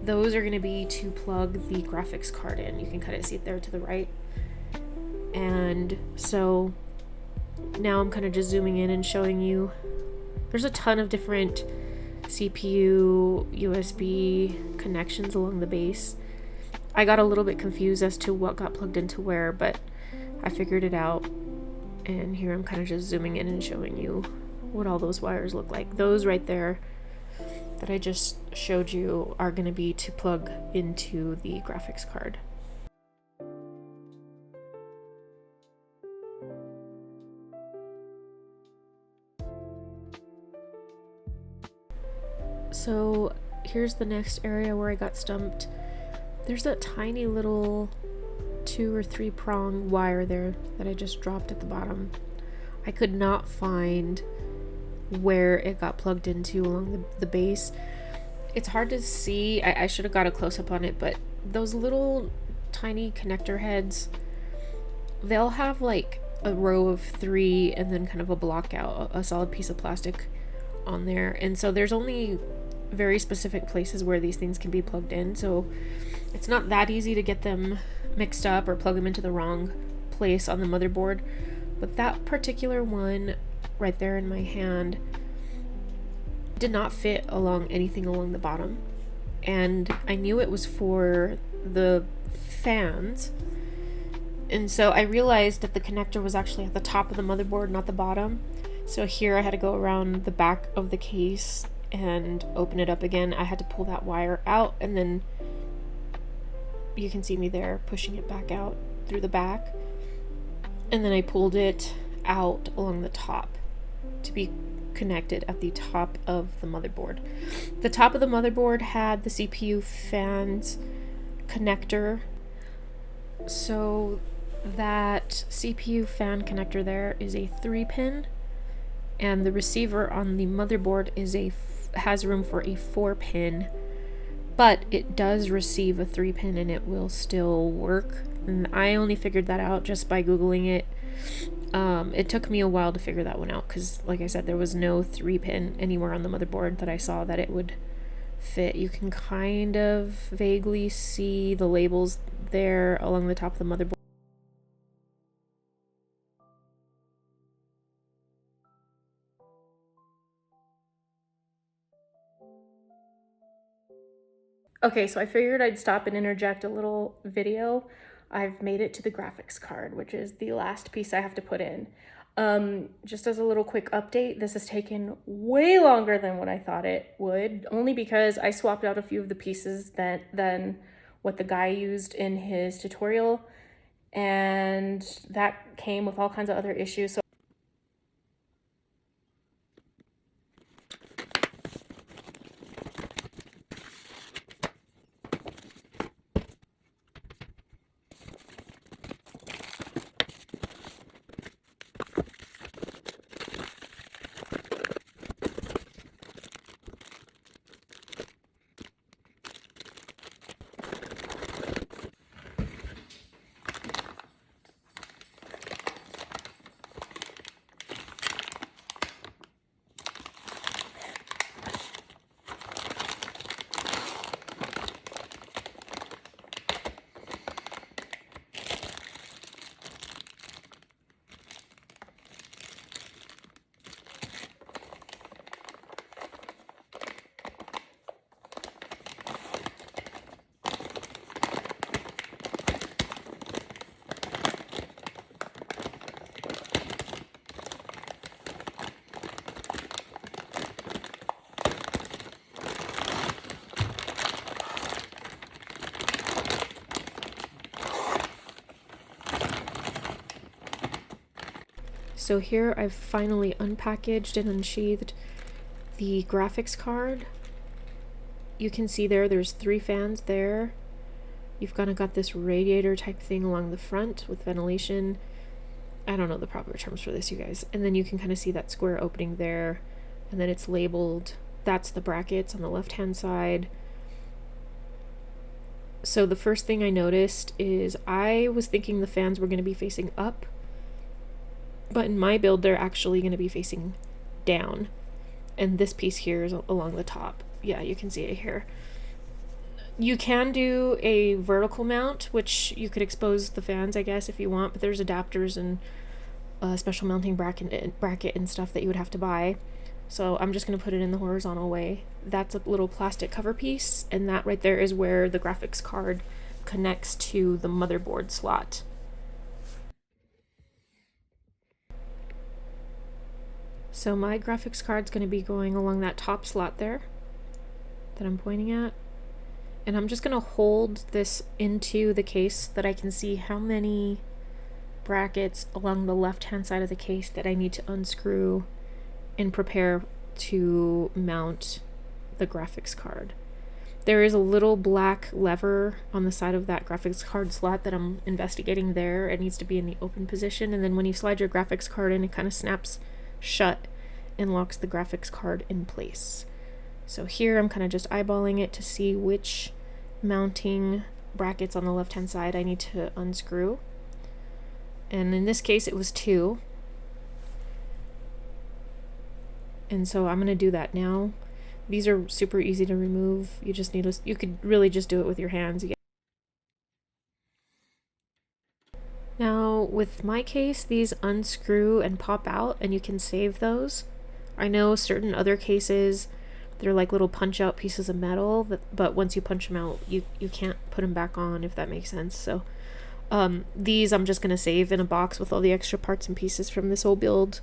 Those are going to be to plug the graphics card in. You can kind of see it there to the right. And so now I'm kind of just zooming in and showing you there's a ton of different CPU USB connections along the base. I got a little bit confused as to what got plugged into where, but I figured it out. And here I'm kind of just zooming in and showing you what all those wires look like. Those right there that I just showed you are going to be to plug into the graphics card. So here's the next area where I got stumped. There's that tiny little 2 or 3 prong wire there that I just dropped at the bottom. I could not find where it got plugged into along the base. It's hard to see. I should have got a close-up on it, but those little tiny connector heads, they'll have like a row of 3 and then kind of a block out, a solid piece of plastic on there. And so there's only very specific places where these things can be plugged in, so it's not that easy to get them mixed up or plug them into the wrong place on the motherboard. But that particular one right there in my hand did not fit along anything along the bottom, and I knew it was for the fans, and so I realized that the connector was actually at the top of the motherboard, not the bottom. So here I had to go around the back of the case and open it up again. I had to pull that wire out, and then you can see me there pushing it back out through the back, and then I pulled it out along the top to be connected at the top of the motherboard. The top of the motherboard had the CPU fans connector, so that CPU fan connector there is a 3-pin, and the receiver on the motherboard has room for a 4-pin, but it does receive a 3-pin and it will still work. And I only figured that out just by Googling it. It took me a while to figure that one out because, like I said, there was no 3-pin anywhere on the motherboard that I saw that it would fit. You can kind of vaguely see the labels there along the top of the motherboard. Okay, so I figured I'd stop and interject a little video. I've made it to the graphics card, which is the last piece I have to put in. Just as a little quick update, this has taken way longer than what I thought it would, only because I swapped out a few of the pieces than what the guy used in his tutorial, and that came with all kinds of other issues. So So here I've finally unpackaged and unsheathed the graphics card. You can see there's 3 fans there. You've kind of got this radiator type thing along the front with ventilation. I don't know the proper terms for this, you guys. And then you can kind of see that square opening there, and then it's labeled. That's the brackets on the left-hand side. So the first thing I noticed is I was thinking the fans were going to be facing up, but in my build they're actually going to be facing down. And this piece here is along the top. Yeah, you can see it here. You can do a vertical mount, which you could expose the fans, I guess, if you want, but there's adapters and a special mounting bracket and stuff that you would have to buy. So I'm just going to put it in the horizontal way. That's a little plastic cover piece, and that right there is where the graphics card connects to the motherboard slot. So my graphics card's going to be going along that top slot there that I'm pointing at. And I'm just going to hold this into the case so that I can see how many brackets along the left-hand side of the case that I need to unscrew and prepare to mount the graphics card. There is a little black lever on the side of that graphics card slot that I'm investigating there. It needs to be in the open position, and then when you slide your graphics card in, it kind of snaps shut and locks the graphics card in place. So here I'm kind of just eyeballing it to see which mounting brackets on the left hand side I need to unscrew. And in this case it was 2. And so I'm going to do that now. These are super easy to remove. You just need you could really just do it with your hands. Now with my case, these unscrew and pop out and you can save those. I know certain other cases they're like little punch out pieces of metal, but once you punch them out, you can't put them back on, if that makes sense. So these I'm just going to save in a box with all the extra parts and pieces from this whole build.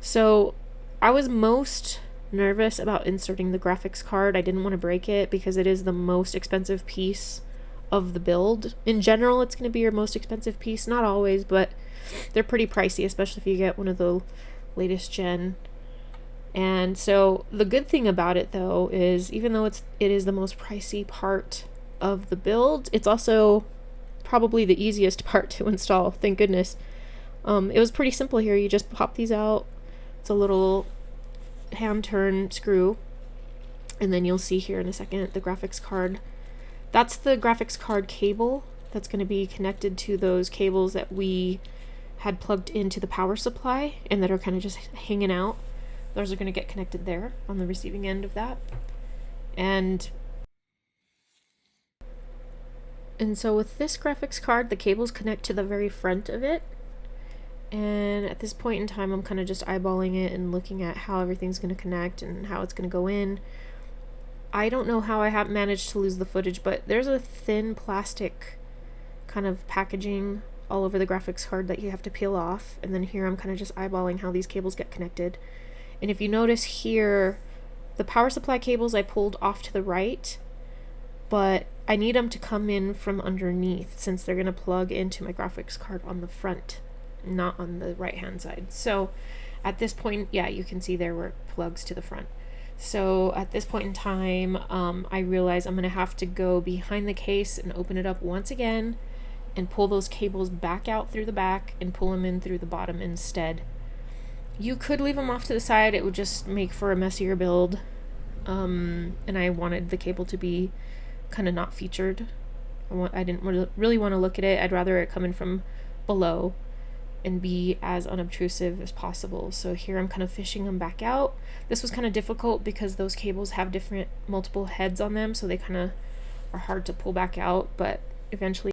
So I was most nervous about inserting the graphics card. I didn't want to break it because it is the most expensive piece of the build. In general, it's going to be your most expensive piece. Not always, but they're pretty pricey, especially if you get one of the latest gen. And so the good thing about it though is even though it is the most pricey part of the build, it's also probably the easiest part to install, thank goodness. It was pretty simple here. You just pop these out. It's a little hand turn screw, and then you'll see here in a second the graphics card. That's the graphics card cable that's going to be connected to those cables that we had plugged into the power supply and that are kind of just hanging out. Those are going to get connected there on the receiving end of that. And so with this graphics card, the cables connect to the very front of it. And at this point in time, I'm kind of just eyeballing it and looking at how everything's going to connect and how it's going to go in. I don't know how I have managed to lose the footage, but there's a thin plastic kind of packaging all over the graphics card that you have to peel off. And then here I'm kind of just eyeballing how these cables get connected. And if you notice here, the power supply cables I pulled off to the right, but I need them to come in from underneath since they're going to plug into my graphics card on the front, not on the right hand side. So at this point, yeah, you can see there where it plugs to the front. So at this point in time, I realize I'm going to have to go behind the case and open it up once again and pull those cables back out through the back and pull them in through the bottom instead. You could leave them off to the side. It would just make for a messier build. And I wanted the cable to be kind of not featured. I didn't really want to look at it. I'd rather it come in from below and be as unobtrusive as possible. So here I'm kind of fishing them back out. This was kind of difficult because those cables have multiple heads on them, so they kind of are hard to pull back out, but eventually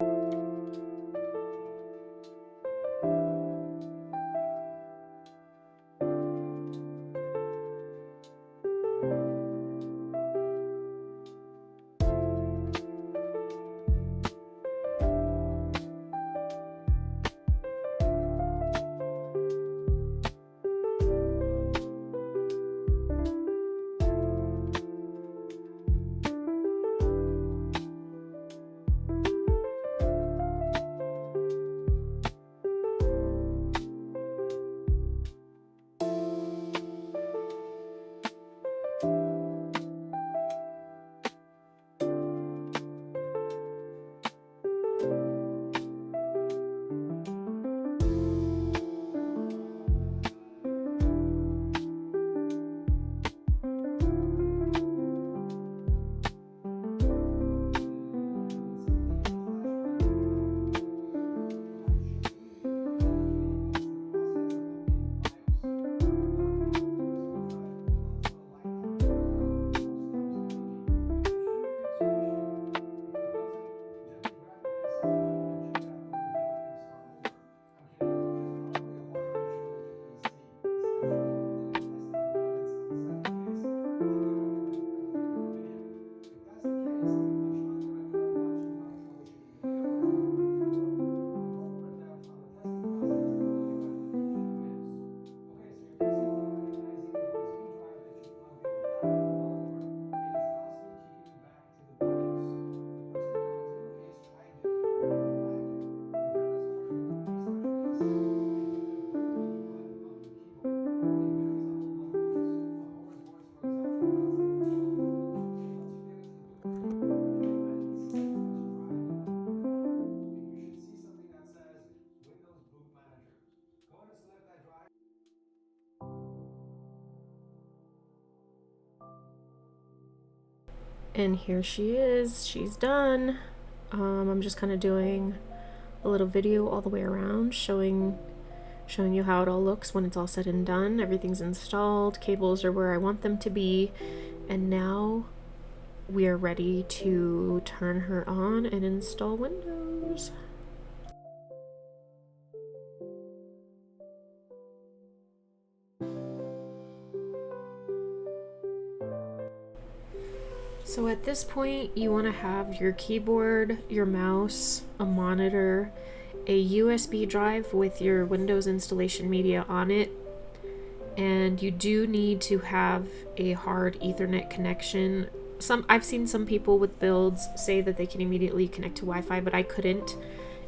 And here she is, she's done. I'm just kind of doing a little video all the way around showing you how it all looks when it's all said and done. Everything's installed, cables are where I want them to be, and now we are ready to turn her on and install Windows. So at this point, you want to have your keyboard, your mouse, a monitor, a USB drive with your Windows installation media on it, and you do need to have a hard Ethernet connection. I've seen some people with builds say that they can immediately connect to Wi-Fi, but I couldn't.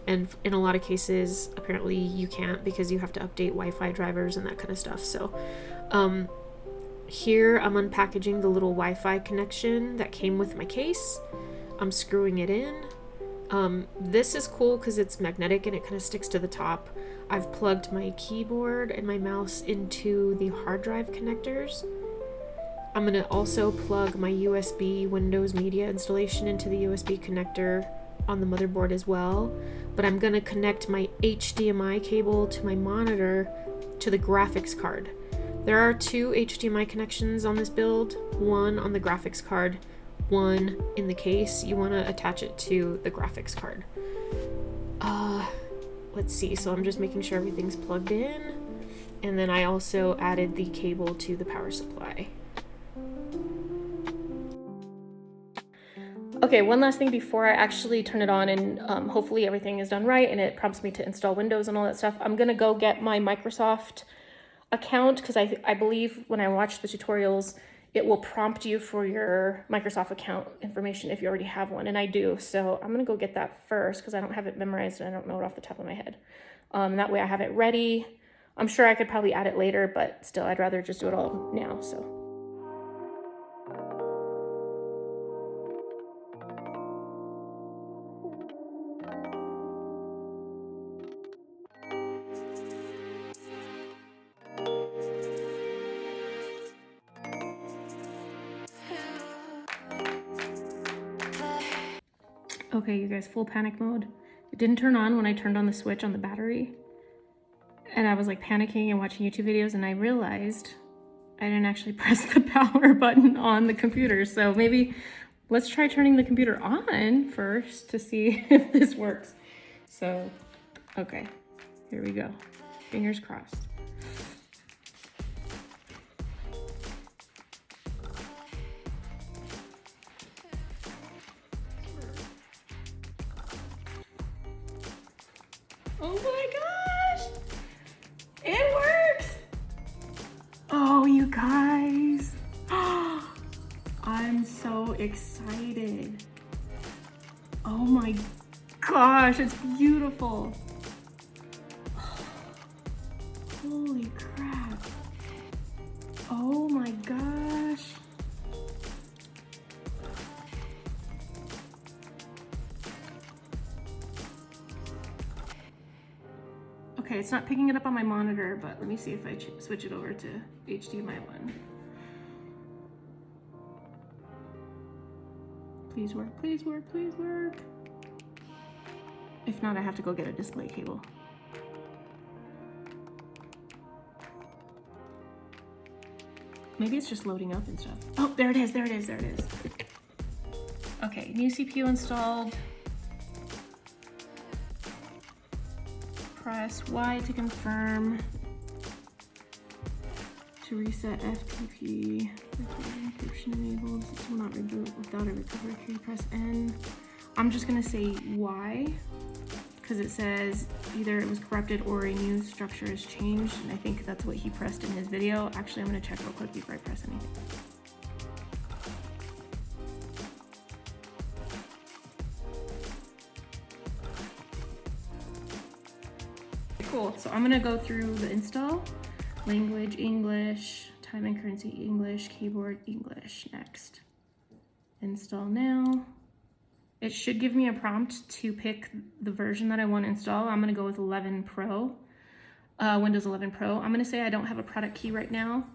And in a lot of cases, apparently you can't because you have to update Wi-Fi drivers and that kind of stuff. So, here I'm unpackaging the little Wi-Fi connection that came with my case. I'm screwing it in. This is cool because it's magnetic and it kind of sticks to the top. I've plugged my keyboard and my mouse into the hard drive connectors. I'm going to also plug my USB Windows Media installation into the USB connector on the motherboard as well. But I'm going to connect my HDMI cable to my monitor to the graphics card. There are 2 HDMI connections on this build, one on the graphics card, one in the case. You want to attach it to the graphics card. Let's see, so I'm just making sure everything's plugged in, and then I also added the cable to the power supply. Okay, one last thing before I actually turn it on and hopefully everything is done right and it prompts me to install Windows and all that stuff. I'm gonna go get my Microsoft account because I believe when I watch the tutorials, it will prompt you for your Microsoft account information if you already have one, and I do. So I'm gonna go get that first because I don't have it memorized and I don't know it off the top of my head. That way I have it ready. I'm sure I could probably add it later, but still I'd rather just do it all now, so. Okay, you guys, full panic mode. It didn't turn on when I turned on the switch on the battery. And I was like panicking and watching YouTube videos, and I realized I didn't actually press the power button on the computer. So maybe let's try turning the computer on first to see if this works. So, okay, here we go. Fingers crossed. Oh my gosh! It works! Oh, you guys. I'm so excited. Oh my gosh, it's beautiful. Holy crap. Oh my gosh. Okay, it's not picking it up on my monitor, but let me see if I switch it over to HDMI 1. Please work, please work, please work. If not, I have to go get a display cable. Maybe it's just loading up and stuff. Oh, there it is, there it is, there it is. Okay, new CPU installed. Press Y to confirm. To reset FTP. Encryption enabled. This will not reboot without a recovery key. Press N. I'm just gonna say Y because it says either it was corrupted or a new structure has changed, and I think that's what he pressed in his video. Actually, I'm gonna check real quick before I press anything. Cool, so I'm gonna go through the install. Language, English, time and currency, English, keyboard, English, next. Install now. It should give me a prompt to pick the version that I want to install. I'm gonna go with 11 Pro, Windows 11 Pro. I'm gonna say I don't have a product key right now.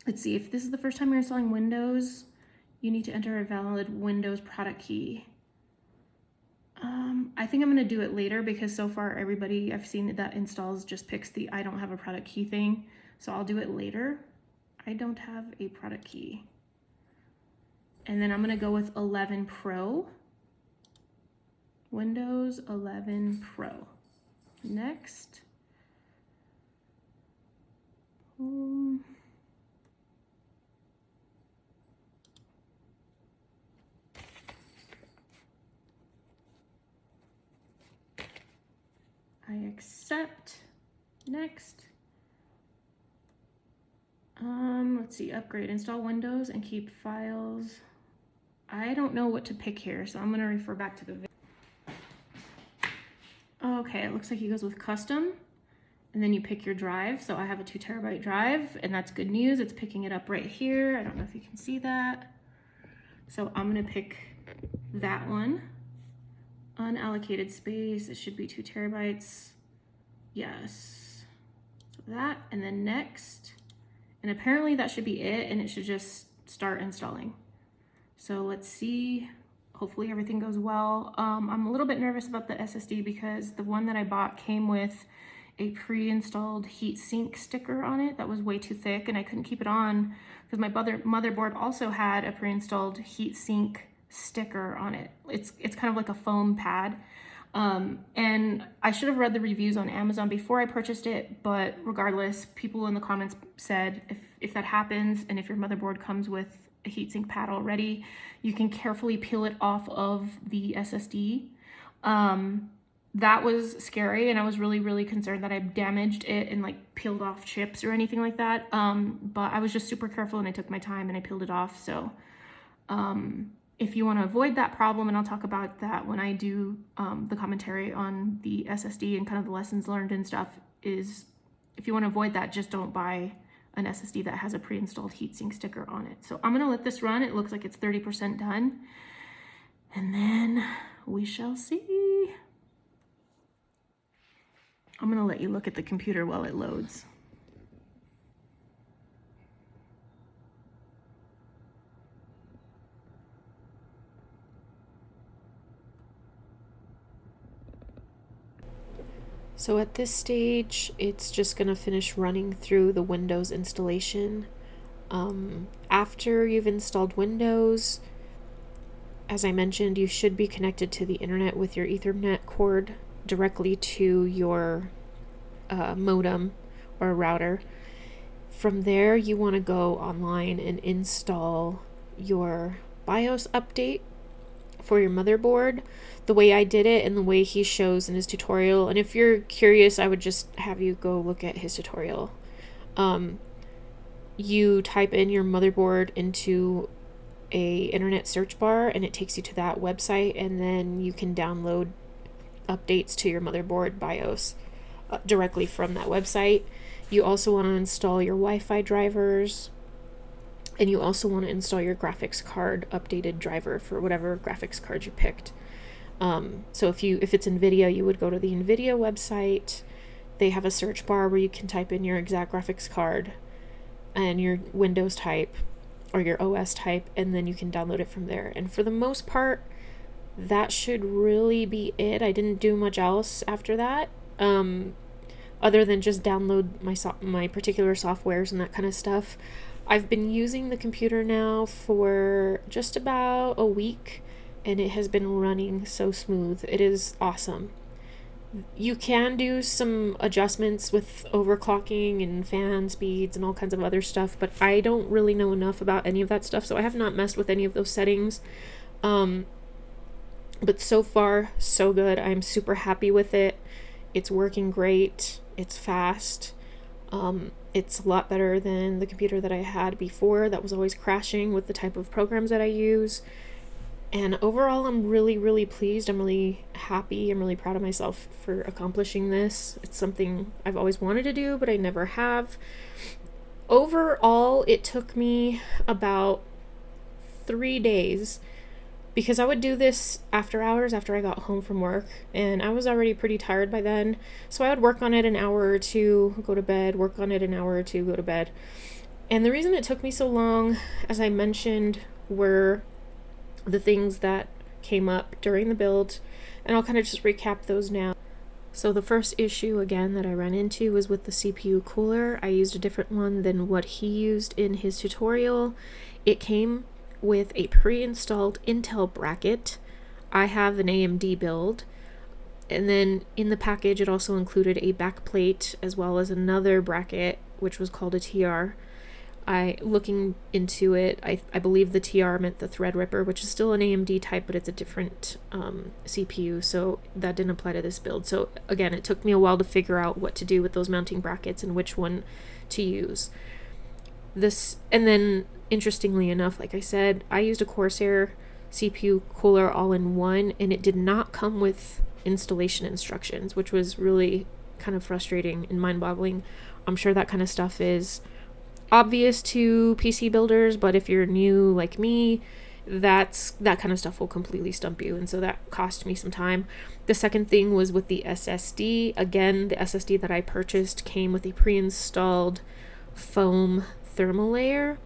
let's see, if this is the first time you're installing Windows, you need to enter a valid Windows product key. I think I'm gonna do it later because so far everybody I've seen that installs just picks the I don't have a product key thing. So I'll do it later. I don't have a product key. And then I'm gonna go with 11 Pro. Windows 11 Pro. Next. I accept. Next. Let's see, upgrade, install Windows and keep files. I don't know what to pick here, so I'm gonna refer back to the video. Okay, it looks like he goes with custom, and then you pick your drive. So I have a 2 terabyte drive, and that's good news. It's picking it up right here. I don't know if you can see that. So I'm gonna pick that one. Unallocated space, it should be 2 terabytes. Yes, so that, and then next. And apparently that should be it, and it should just start installing. So let's see, hopefully everything goes well. I'm a little bit nervous about the SSD because the one that I bought came with a pre-installed heatsink sticker on it that was way too thick, and I couldn't keep it on because my motherboard also had a pre-installed heatsink sticker on it. It's kind of like a foam pad. And I should have read the reviews on Amazon before I purchased it, but regardless, people in the comments said if that happens and if your motherboard comes with a heatsink pad already, you can carefully peel it off of the SSD. That was scary, and I was really concerned that I damaged it and like peeled off chips or anything like that. But I was just super careful and I took my time and I peeled it off. So if you want to avoid that problem, and I'll talk about that when I do the commentary on the SSD and kind of the lessons learned and stuff, is if you want to avoid that, just don't buy an SSD that has a pre-installed heatsink sticker on it. So I'm going to let this run. It looks like it's 30% done, and then we shall see. I'm going to let you look at the computer while it loads. So at this stage, it's just going to finish running through the Windows installation. After you've installed Windows, as I mentioned, you should be connected to the internet with your Ethernet cord directly to your modem or router. From there, you want to go online and install your BIOS update for your motherboard, the way I did it and the way he shows in his tutorial. And if you're curious, I would just have you go look at his tutorial. You type in your motherboard into a internet search bar and it takes you to that website, and then you can download updates to your motherboard BIOS directly from that website. You also want to install your Wi-Fi drivers, and you also want to install your graphics card updated driver for whatever graphics card you picked. So if it's NVIDIA, you would go to the NVIDIA website. They have a search bar where you can type in your exact graphics card and your Windows type or your OS type, and then you can download it from there. And for the most part, that should really be it. I didn't do much else after that, other than just download my particular softwares and that kind of stuff. I've been using the computer now for just about a week, and it has been running so smooth. It is awesome. You can do some adjustments with overclocking and fan speeds and all kinds of other stuff, but I don't really know enough about any of that stuff, so I have not messed with any of those settings. But so far, so good. I'm super happy with it. It's working great. It's fast. It's a lot better than the computer that I had before that was always crashing with the type of programs that I use. And overall, I'm really pleased. I'm really happy. I'm really proud of myself for accomplishing this. It's something I've always wanted to do, but I never have. Overall, it took me about 3 days, because I would do this after hours after I got home from work, and I was already pretty tired by then. So I would work on it an hour or two, go to bed, work on it an hour or two, go to bed. And the reason it took me so long, as I mentioned, were the things that came up during the build, and I'll kind of just recap those now. So the first issue, again, that I ran into was with the CPU cooler. I used a different one than what he used in his tutorial. It came with a pre-installed Intel bracket. I have an AMD build. And then in the package, it also included a backplate as well as another bracket, which was called a TR. Looking into it, I believe the TR meant the Threadripper, which is still an AMD type, but it's a different CPU, so that didn't apply to this build. So again, it took me a while to figure out what to do with those mounting brackets and which one to use. And then interestingly enough, like I said, I used a Corsair CPU cooler all-in-one, and it did not come with installation instructions, which was really kind of frustrating and mind-boggling. I'm sure that kind of stuff is obvious to PC builders, but if you're new like me, that kind of stuff will completely stump you, and so that cost me some time. The second thing was with the SSD. Again, the SSD that I purchased came with a pre-installed foam thermal layer.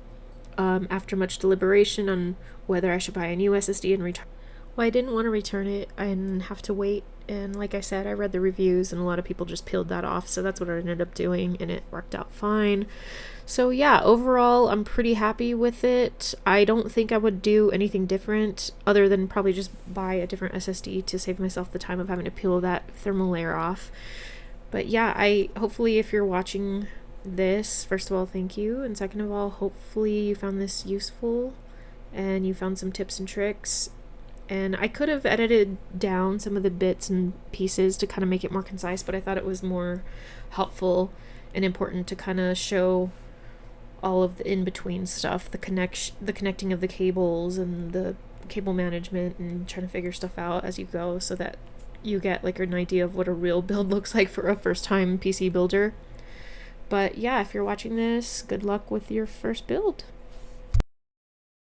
After much deliberation on whether I should buy a new SSD and return, well, I didn't want to return it and have to wait. And like I said, I read the reviews and a lot of people just peeled that off, so that's what I ended up doing, and it worked out fine. So yeah, overall, I'm pretty happy with it. I don't think I would do anything different other than probably just buy a different SSD to save myself the time of having to peel that thermal layer off. But yeah, hopefully if you're watching this, first of all, thank you, and second of all, hopefully you found this useful and you found some tips and tricks. And I could have edited down some of the bits and pieces to kind of make it more concise, but I thought it was more helpful and important to kind of show all of the in-between stuff, the connecting of the cables and the cable management, and trying to figure stuff out as you go, so that you get like an idea of what a real build looks like for a first-time PC builder. But yeah, if you're watching this, good luck with your first build.